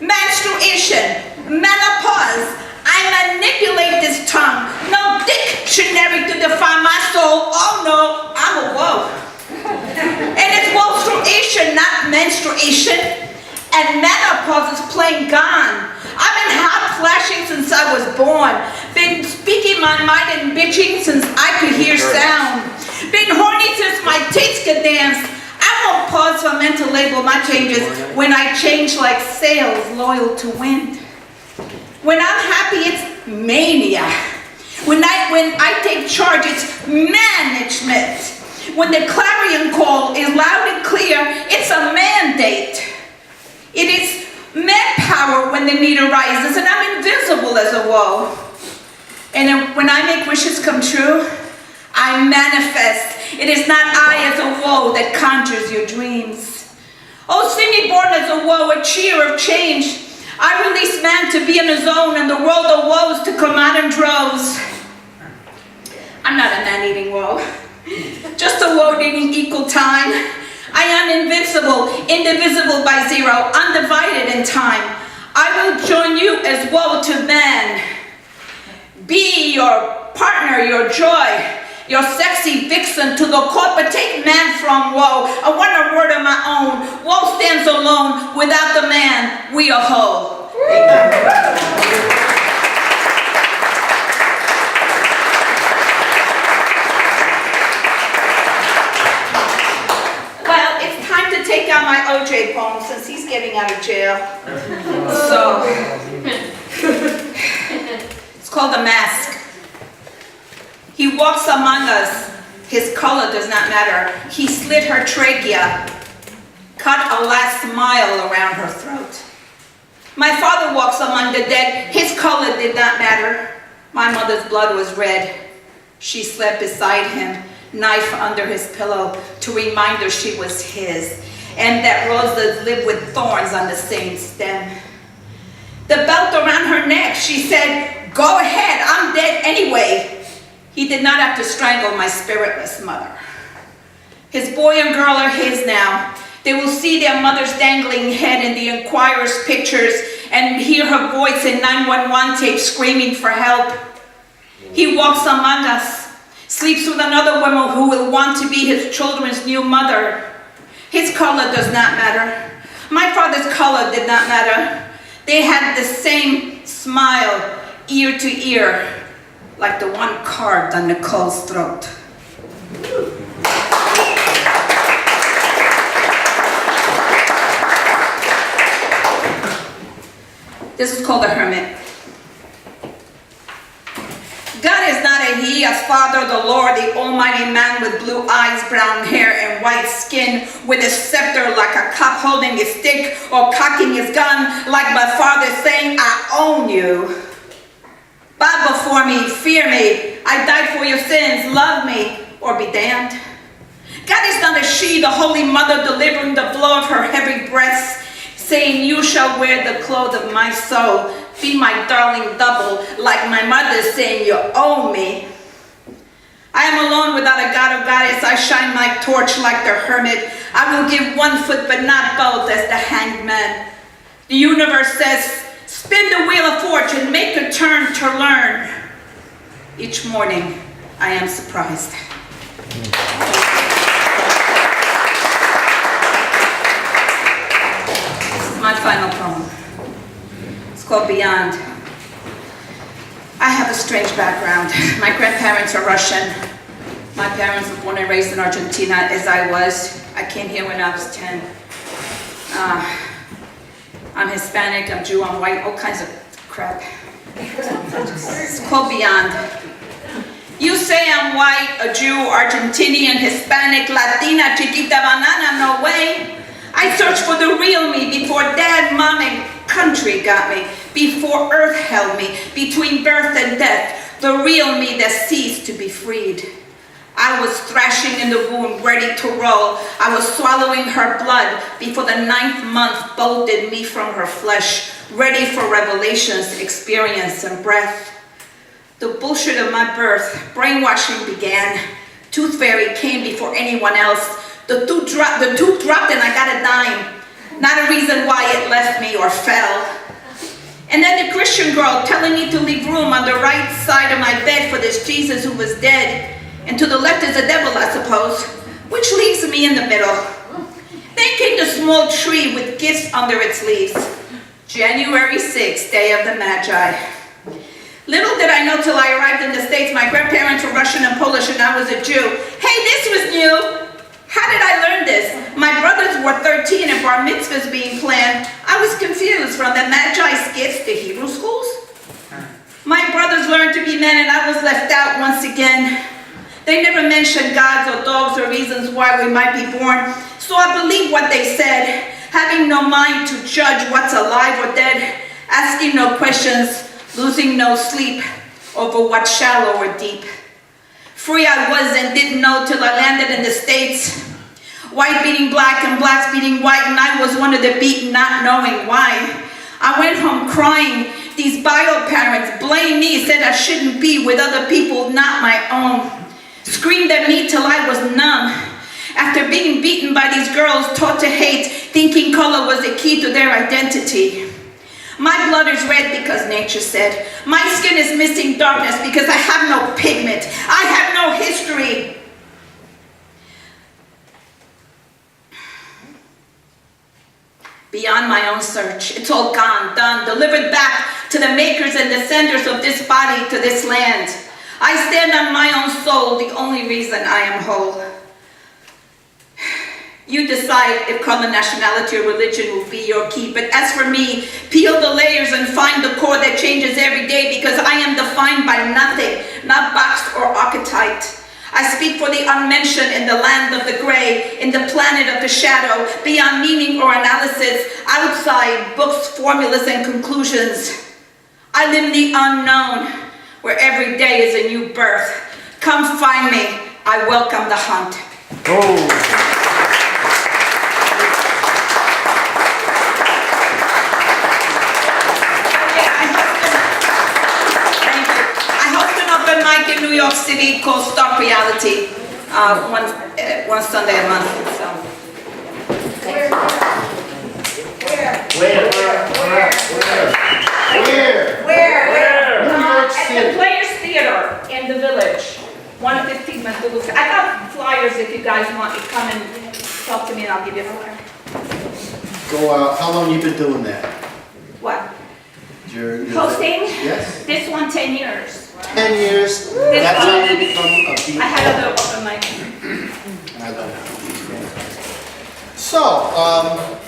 Menstruation, menopause. I manipulate this tongue. No dictionary to define my soul. Oh no, I'm a whoa. And it's wostruation, not menstruation. And menopause is plain gone. I've been hot flashing since I was born. Been speaking my mind and bitching since I could hear sound. Been horny since my tits could dance. I won't pause for men to label my changes when I change like sails loyal to wind. When I'm happy, it's mania. When I take charge, it's management. When the clarion call is loud and clear, it's a mandate. It is manpower when the need arises, and I'm invisible as a woe. And then when I make wishes come true, I manifest. It is not I as a woe that conjures your dreams. Oh, see me born as a woe, a cheer of change. I release man to be in his own and the world of woes to come out in droves. I'm not a man-eating woe, just a woe needing equal time. I am invincible, indivisible by zero, undivided in time. I will join you as woe to man. Be your partner, your joy, your sexy vixen to the court, but take man from woe. I want a word of my own. Woe stands alone. Without the man, we are whole. Well, it's time to take out my OJ poem since he's getting out of jail. So, it's called The Mask. He walks among us. His color does not matter. He slit her trachea, cut a last smile around her throat. My father walks among the dead. His color did not matter. My mother's blood was red. She slept beside him, knife under his pillow, to remind her she was his, and that roses live with thorns on the same stem. The belt around her neck, she said, "Go ahead, I'm dead anyway." He did not have to strangle my spiritless mother. His boy and girl are his now. They will see their mother's dangling head in the Enquirer's pictures and hear her voice in 911 tape screaming for help. He walks among us, sleeps with another woman who will want to be his children's new mother. His color does not matter. My father's color did not matter. They had the same smile, ear to ear, like the one carved on Nicole's throat. This is called The Hermit. God is not a he, as Father the Lord, the almighty man with blue eyes, brown hair, and white skin, with a scepter like a cop holding his stick or cocking his gun, like my father saying, "I own you." Bow before me, fear me, I died for your sins, love me, or be damned. God is not a she, the Holy Mother, delivering the blow of her heavy breasts, saying, "You shall wear the clothes of my soul, be my darling double," like my mother saying, "You owe me." I am alone without a god or goddess. I shine my torch like the hermit. I will give one foot but not both as the hanged man. The universe says, "Spin the wheel of fortune, make a turn to learn." Each morning, I am surprised. This is my final poem. It's called Beyond. I have a strange background. My grandparents are Russian. My parents were born and raised in Argentina, as I was. I came here when I was 10. I'm Hispanic, I'm Jew, I'm white, all kinds of crap. It's called Beyond. You say I'm white, a Jew, Argentinian, Hispanic, Latina, chiquita banana, no way. I searched for the real me before dad, mom, and country got me, before earth held me, between birth and death, the real me that ceased to be freed. I was thrashing in the womb, ready to roll. I was swallowing her blood before the 9th month bolted me from her flesh, ready for revelations, experience, and breath. The bullshit of my birth, brainwashing began. Tooth fairy came before anyone else. The tooth dropped and I got a dime. Not a reason why it left me or fell. And then the Christian girl telling me to leave room on the right side of my bed for this Jesus who was dead. And to the left is the devil, I suppose, which leaves me in the middle. Then came the small tree with gifts under its leaves. January 6th, day of the Magi. Little did I know till I arrived in the States, my grandparents were Russian and Polish and I was a Jew. Hey, this was new. How did I learn this? My brothers were 13 and bar mitzvahs being planned. I was confused from the Magi's gifts to Hebrew schools. My brothers learned to be men and I was left out once again. They never mentioned gods or dogs or reasons why we might be born. So I believed what they said, having no mind to judge what's alive or dead, asking no questions, losing no sleep over what's shallow or deep. Free I was and didn't know till I landed in the States. White beating black and blacks beating white, and I was one of the beaten not knowing why. I went home crying. These bio parents blamed me, said I shouldn't be with other people not my own. Screamed at me till I was numb. After being beaten by these girls, taught to hate, thinking color was the key to their identity. My blood is red because nature said. My skin is missing darkness because I have no pigment. I have no history. Beyond my own search, it's all gone, done, delivered back to the makers and the senders of this body, to this land. I stand on my own soul, the only reason I am whole. You decide if color, nationality, or religion will be your key. But as for me, peel the layers and find the core that changes every day, because I am defined by nothing, not boxed or archetyped. I speak for the unmentioned in the land of the gray, in the planet of the shadow, beyond meaning or analysis, outside books, formulas, and conclusions. I live in the unknown, where every day is a new birth. Come find me. I welcome the hunt. Oh. In New York City called Stark Reality, one Sunday a month. So. Where? New York At City. the Players Theater in the Village, 115 Methodist. I got flyers if you guys want to come and talk to me, and I'll give you a flyer. Go out. How long you been doing that? What? Your Hosting? Yes. This one, 10 years. 10 years. That's how you become a beat. I had other open mic. I love it. So,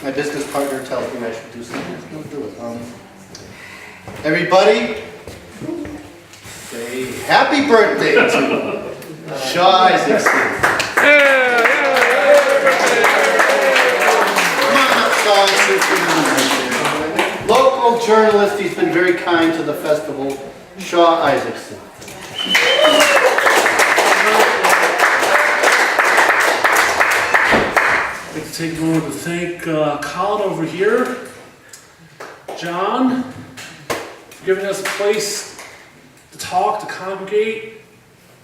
my business partner tells me I should do something. I'll do it. Everybody, say happy birthday to Shaw Isaacson. Come on up, Shaw Isaacson. Local journalist, he's been very kind to the festival. Shaw Isaacson. I'd like to take a moment to thank Colin over here, John, for giving us a place to talk, to congregate.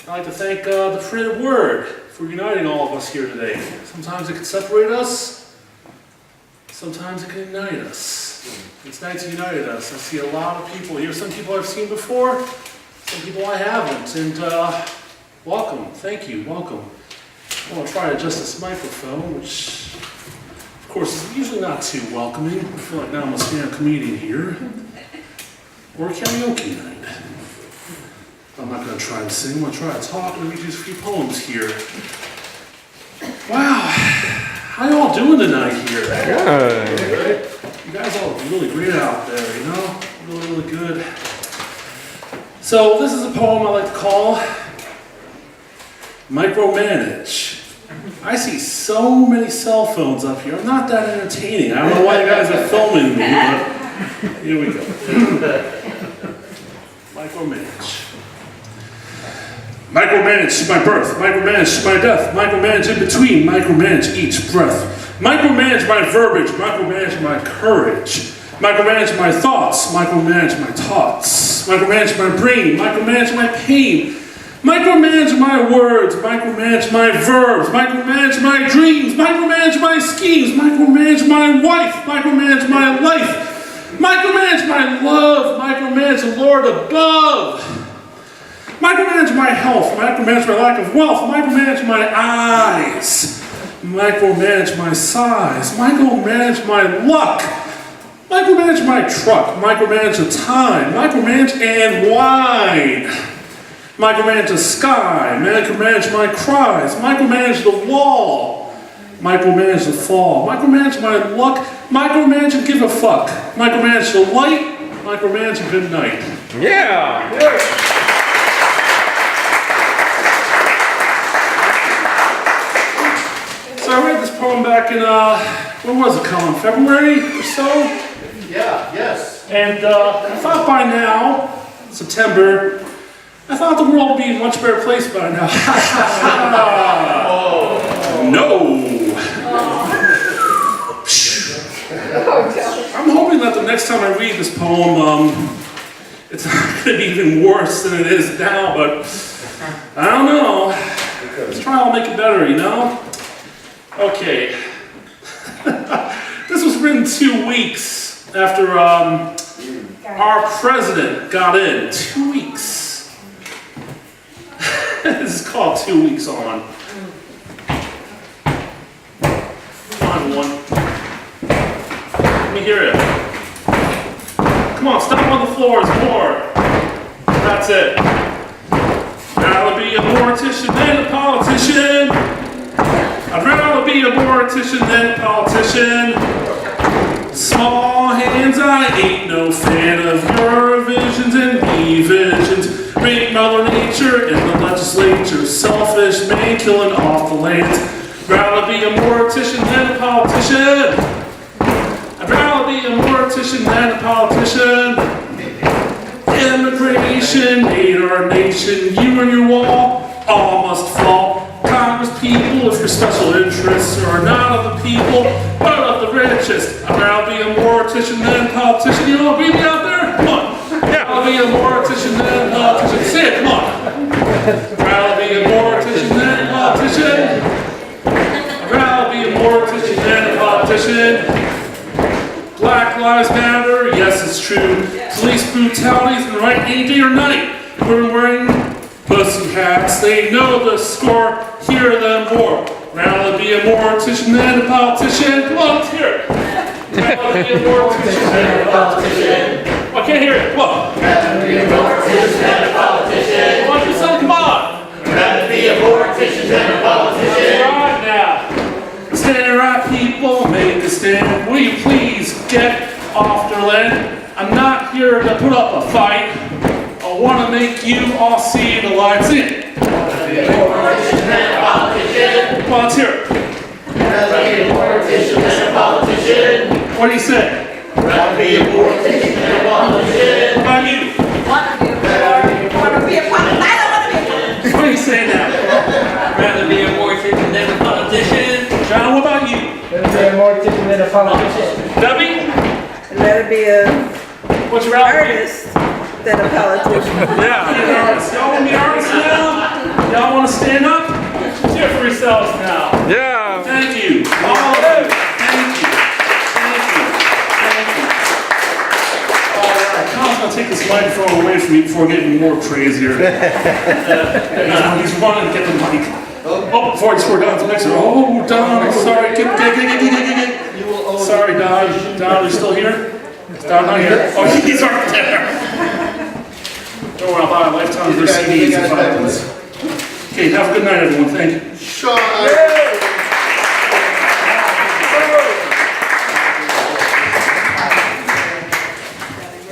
I'd like to thank the printed word for uniting all of us here today. Sometimes it can separate us, sometimes it can unite us. It's nice to unite us. I see a lot of people here. Some people I've seen before, some people I haven't. And welcome, thank you, welcome. I want to try to adjust this microphone, which of course is usually not too welcoming. I feel like now I'm a stand-up comedian here. Or a karaoke night. I'm not going to try and sing, I'm going to try to talk and read you a few poems here. Wow, how you all doing tonight here? Good. You guys all look really great out there, you know? Really, really good. So this is a poem I like to call Micromanage. I see so many cell phones up here. I'm not that entertaining. I don't know why you guys are filming me, but here we go. Micromanage. Micromanage my birth, micromanage my death, micromanage in between, micromanage each breath. Micromanage my verbiage, micromanage my courage. Micromanage my thoughts, micromanage my thoughts. Micromanage my brain, micromanage my pain. Micromanage my words, micromanage my verbs, micromanage my dreams, micromanage my schemes, micromanage my wife, micromanage my life. Micromanage my love, micromanage the Lord above. Micromanage my health, micromanage my lack of wealth, micromanage my eyes, micromanage my size, micromanage my luck, micromanage my truck, micromanage the time, micromanage and wine, micromanage the sky, micromanage my cries, micromanage the wall, micromanage the fall, micromanage my luck, micromanage and give a fuck, micromanage the light, micromanage and good night. Yeah. So I read this poem back in, when was it, Colin? February or so? Yeah, yes. And I thought by now, September, I thought the world would be in a much better place by now. No. I'm hoping that the next time I read this poem, it's not going to be even worse than it is now, but I don't know. Let's try to make it better, you know? Okay. This was written 2 weeks after our president got in. 2 weeks. This is called 2 weeks on. Come on, one. Let me hear it. Come on, stop on the floors more. That's it. Rather be a mortician than a politician. I'd rather be a mortician than a politician. Small hands, I ain't no fan of your visions and visions. Rape Mother Nature in the legislature. Selfish man killing off the land. Rather be a mortician than a politician. I'd rather be a mortician than a politician. Immigration made our nation. You and your wall all must fall. Congress people, if your special interests are not of the people, but of the richest. I'd rather be a mortician than a politician. You all agree me out there? Come on. Yeah. I'll be a mortician than a politician. Say it, come on. I'd rather be a mortician than a politician. I'd rather be a mortician than a politician. Black lives matter, yes it's true. Police brutalities and right any day or night. We're wearing pussy hats, they know the score, hear them more. Rather be a mortician than a politician. Come on, let's hear it. Rather be a mortician than a politician. I can't hear it. Come on. Rather be a mortician than a politician. Come on, do something. Come on. Rather be a mortician than a politician. Right now. Stand right, people, make a stand. Will you please get off their land? I'm not here to put up a fight. I want to make you all see the lights in. Rather be a mortician than a politician. Come on, let's hear it. Rather be a mortician than a politician. What do you say? Rather be a mortician than a politician. What about you? Want to be a politician? I don't want to be a politician. What do you say now? Rather be a mortician than a politician. John, what about you? Rather be a mortician than a politician. Debbie? Rather be a What's your outfit? artist than a politician. Yeah. Y'all want to be artists now? Y'all want to stand up? Cheer for yourselves now. Yeah. Thank you. All of you. Thank you. Thank you. Thank you. All right. Colin's going to take this microphone away from me before getting more crazier. He's running to get the mic. Oh, before I swear Don's mixer. Oh, Don, sorry. Get. Sorry, Don. Don, are you still here? Is Don not here? Oh, he's right there. Don't worry, I'll buy a lifetime of their CDs if I happens. Okay, have a good night, everyone. Thank you. Sean.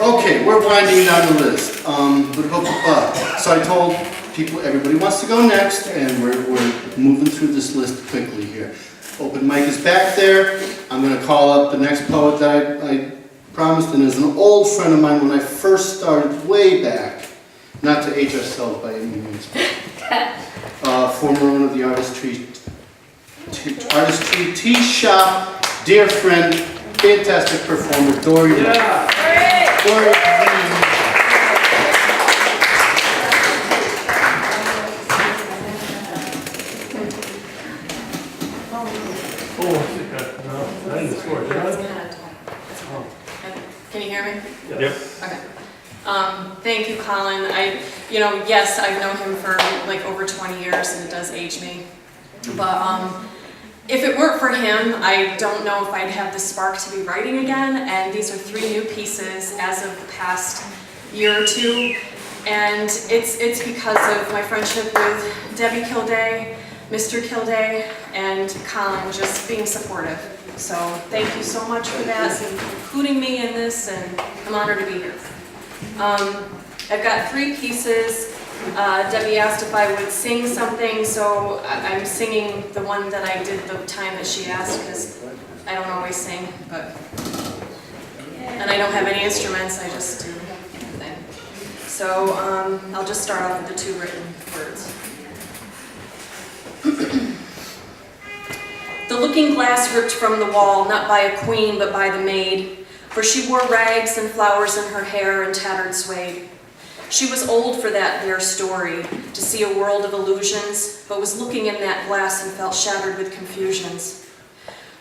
Okay, we're winding down the list. So I told everybody wants to go next, and we're moving through this list quickly here. Open mic is back there. I'm going to call up the next poet that I promised, and is an old friend of mine when I first started way back. Not to age ourselves by any means. Former owner of the Artistry Tea Shop, dear friend, fantastic performer, Dory. Yeah. Dory. Can you hear me? Yep. Okay. Thank you, Colin. Yes, I've known him for like over 20 years, and it does age me. But if it weren't for him, I don't know if I'd have the spark to be writing again. And these are 3 new pieces as of the past year or 2. And it's because of my friendship with Debbie Kilday, Mr. Kilday, and Colin just being supportive. So thank you so much for that, and including me in this, and I'm honored to be here. I've got 3 pieces. Debbie asked if I would sing something, so I'm singing the one that I did the time that she asked, because I don't always sing, and I don't have any instruments, I just do everything. So I'll just start off with the 2 written words. The looking glass ripped from the wall, not by a queen, but by the maid, for she wore rags and flowers in her hair and tattered suede. She was old for that there story, to see a world of illusions, but was looking in that glass and felt shattered with confusions.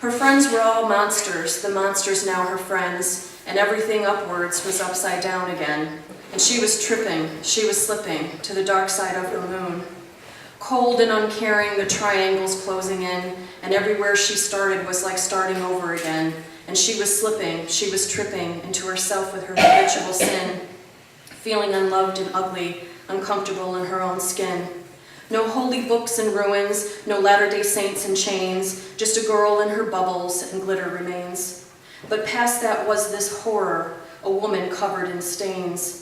Her friends were all monsters, the monsters now her friends, and everything upwards was upside down again. And she was tripping, she was slipping, to the dark side of her moon. Cold and uncaring, the triangles closing in, and everywhere she started was like starting over again. And she was slipping, she was tripping into herself with her habitual sin, feeling unloved and ugly, uncomfortable in her own skin. No holy books in ruins, no Latter-day Saints in chains, just a girl in her bubbles and glitter remains. But past that was this horror, a woman covered in stains.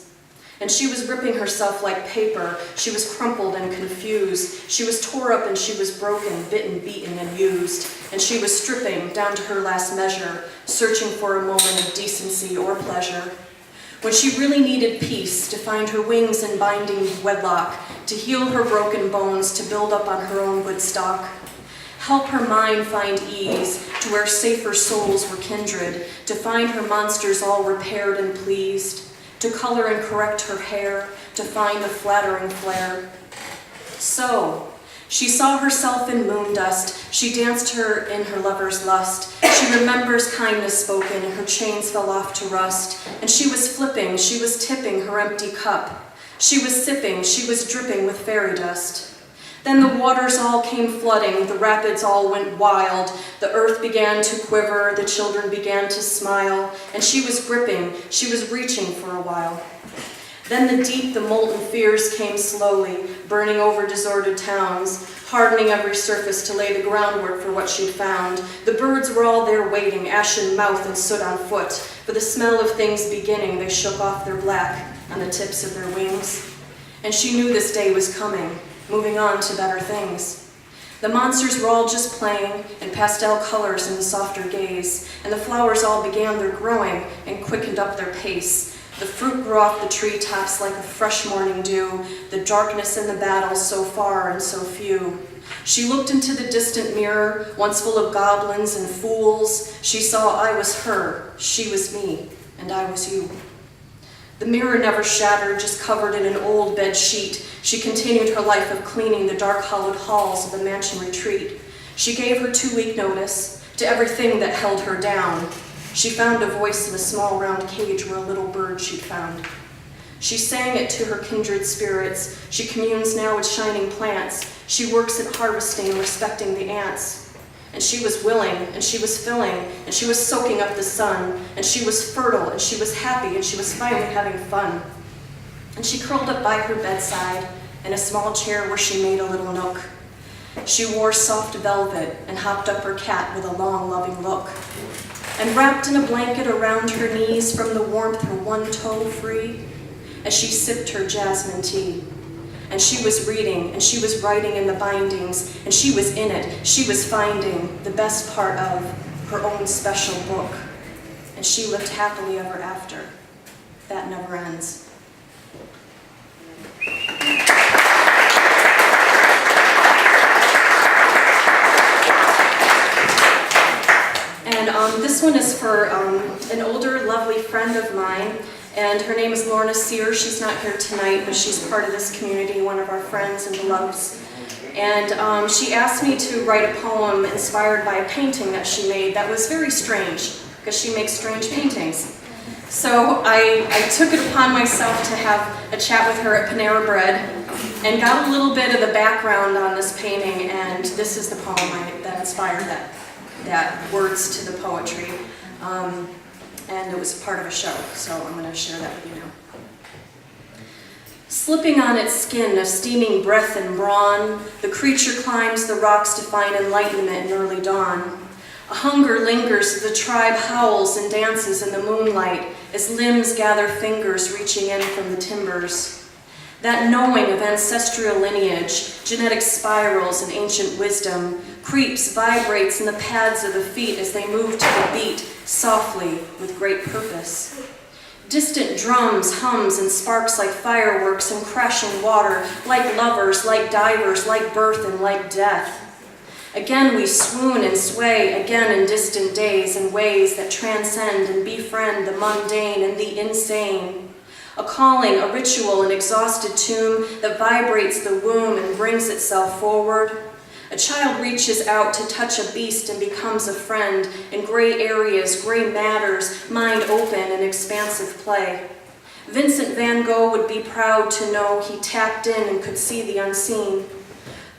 And she was ripping herself like paper. She was crumpled and confused. She was tore up and she was broken, bitten, beaten, and used. And she was stripping down to her last measure, searching for a moment of decency or pleasure. When she really needed peace, to find her wings in binding wedlock, to heal her broken bones, to build up on her own good stock. Help her mind find ease, to where safer souls were kindred, to find her monsters all repaired and pleased, to color and correct her hair, to find the flattering flare. So, she saw herself in moon dust, she danced her in her lover's lust, she remembers kindness spoken, and her chains fell off to rust, and she was flipping, she was tipping her empty cup, she was sipping, she was dripping with fairy dust. Then the waters all came flooding, the rapids all went wild, the earth began to quiver, the children began to smile, and she was gripping, she was reaching for a while. Then the deep, the molten fears came slowly, burning over deserted towns, hardening every surface to lay the groundwork for what she'd found. The birds were all there waiting, ashen mouth and soot on foot. For the smell of things beginning, they shook off their black on the tips of their wings. And she knew this day was coming, moving on to better things. The monsters were all just playing in pastel colors in the softer gaze, and the flowers all began their growing and quickened up their pace. The fruit grew off the treetops like a fresh morning dew, the darkness and the battles so far and so few. She looked into the distant mirror, once full of goblins and fools. She saw I was her, she was me, and I was you. The mirror never shattered, just covered in an old bed sheet. She continued her life of cleaning the dark hollowed halls of the mansion retreat. She gave her 2-week notice to everything that held her down. She found a voice in a small round cage where a little bird she'd found. She sang it to her kindred spirits. She communes now with shining plants. She works at harvesting, respecting the ants. And she was willing, and she was filling, and she was soaking up the sun, and she was fertile, and she was happy, and she was finally having fun. And she curled up by her bedside in a small chair where she made a little nook. She wore soft velvet and hopped up her cat with a long, loving look. And wrapped in a blanket around her knees from the warmth her one toe free, as she sipped her jasmine tea. And she was reading, and she was writing in the bindings, and she was in it. She was finding the best part of her own special book. And she lived happily ever after. That never ends. And this one is for an older, lovely friend of mine, and her name is Lorna Sear. She's not here tonight, but she's part of this community, one of our friends and beloveds. And she asked me to write a poem inspired by a painting that she made that was very strange, because she makes strange paintings. So I took it upon myself to have a chat with her at Panera Bread, and got a little bit of the background on this painting, and this is the poem that inspired that words to the poetry. And it was part of a show, so I'm going to share that with you now. Slipping on its skin of steaming breath and brawn, the creature climbs the rocks to find enlightenment in early dawn. A hunger lingers, the tribe howls and dances in the moonlight as limbs gather fingers reaching in from the timbers. That knowing of ancestral lineage, genetic spirals and ancient wisdom, creeps, vibrates in the pads of the feet as they move to the beat, softly, with great purpose. Distant drums, hums, and sparks like fireworks and crashing water, like lovers, like divers, like birth and like death. Again we swoon and sway, again in distant days and ways that transcend and befriend the mundane and the insane. A calling, a ritual, an exhausted tomb that vibrates the womb and brings itself forward. A child reaches out to touch a beast and becomes a friend in gray areas, gray matters, mind open and expansive play. Vincent van Gogh would be proud to know he tapped in and could see the unseen.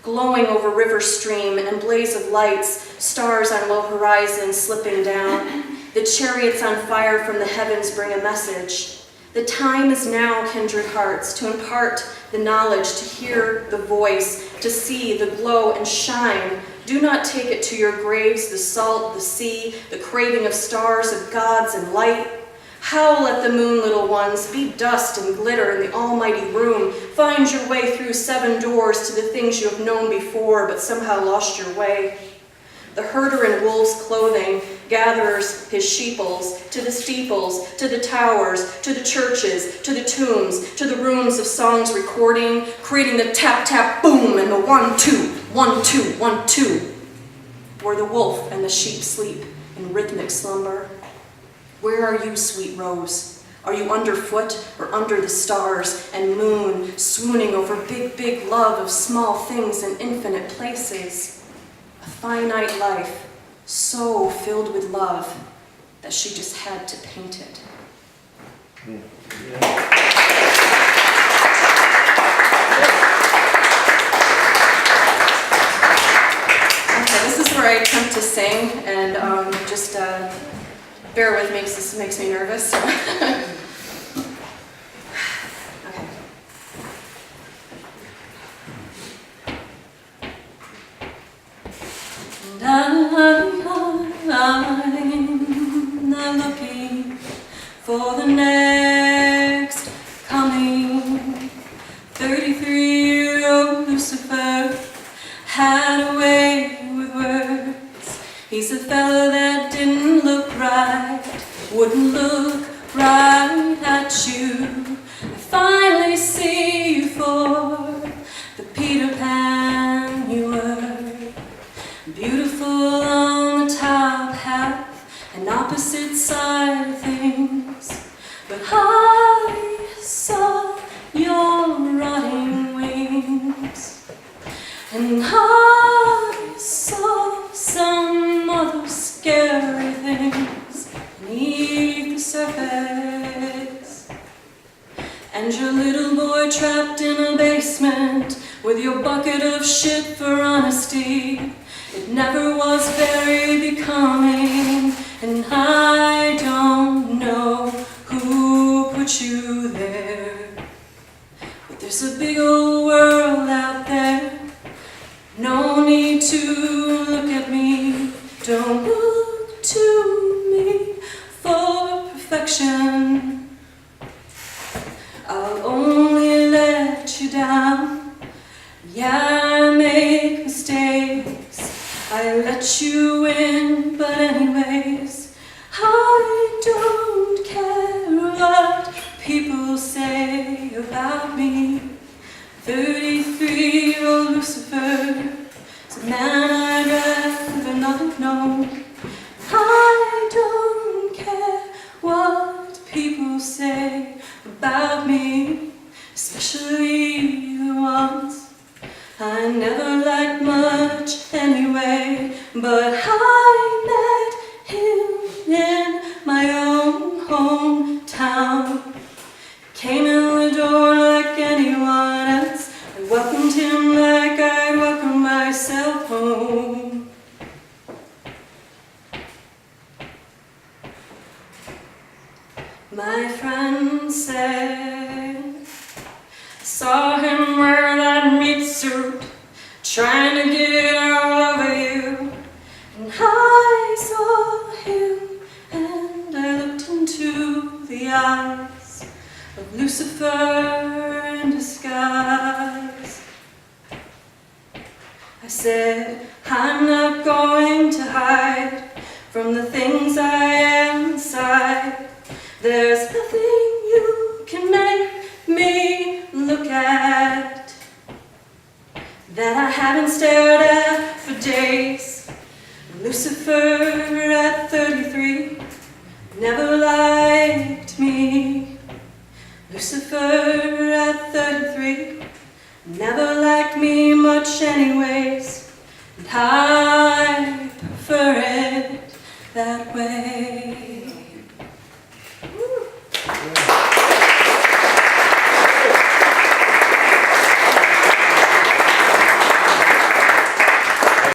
Glowing over river stream and blaze of lights, stars on low horizon slipping down. The chariots on fire from the heavens bring a message. The time is now, kindred hearts, to impart the knowledge, to hear the voice, to see the glow and shine. Do not take it to your graves, the salt, the sea, the craving of stars, of gods and light. Howl at the moon, little ones, be dust and glitter in the almighty room. Find your way through 7 doors to the things you have known before, but somehow lost your way. The herder in wolf's clothing gathers his sheeples to the steeples, to the towers, to the churches, to the tombs, to the rooms of songs recording, creating the tap, tap, boom, and the 1, 2, 1, 2, 1, 2, where the wolf and the sheep sleep in rhythmic slumber. Where are you, sweet rose? Are you underfoot or under the stars and moon, swooning over big, big love of small things in infinite places? A finite life, so filled with love that she just had to paint it. Okay, this is where I attempt to sing, and just bear with me because this makes me nervous. I'm not looking for the next coming. 33-year-old Lucifer had a way with words. He's a fella that didn't look right, wouldn't look right at you. I finally see you for the Peter Pan you were. Beautiful on the top half and opposite side of things, but I saw your rotting wings, and I saw some other scary things beneath the surface. And your little boy trapped in a basement with your bucket of shit for honesty. It never was very becoming, and I don't know who put you there. But there's a big old world out there. No need to look at me. Don't look to me for perfection. I'll only let you down Yeah, I make mistakes. I let you in, but anyways, I don't care what people say about me. 33-year-old Lucifer is a man I'd rather not have known. I don't care what people say about me, especially the ones I never liked much anyway. But I met him in my own hometown. Came in the door like anyone else, and welcomed him like I'd welcome myself home. My friend said, saw him wear that meat suit, trying to get it all over you. And I saw him, and I looked into the eyes of Lucifer in disguise. I said, I'm not going to hide from the things I am inside. There's nothing you can make me look at that I haven't stared at for days. Lucifer at 33 never liked me. Lucifer at 33 never liked me much anyways, and I prefer it that way.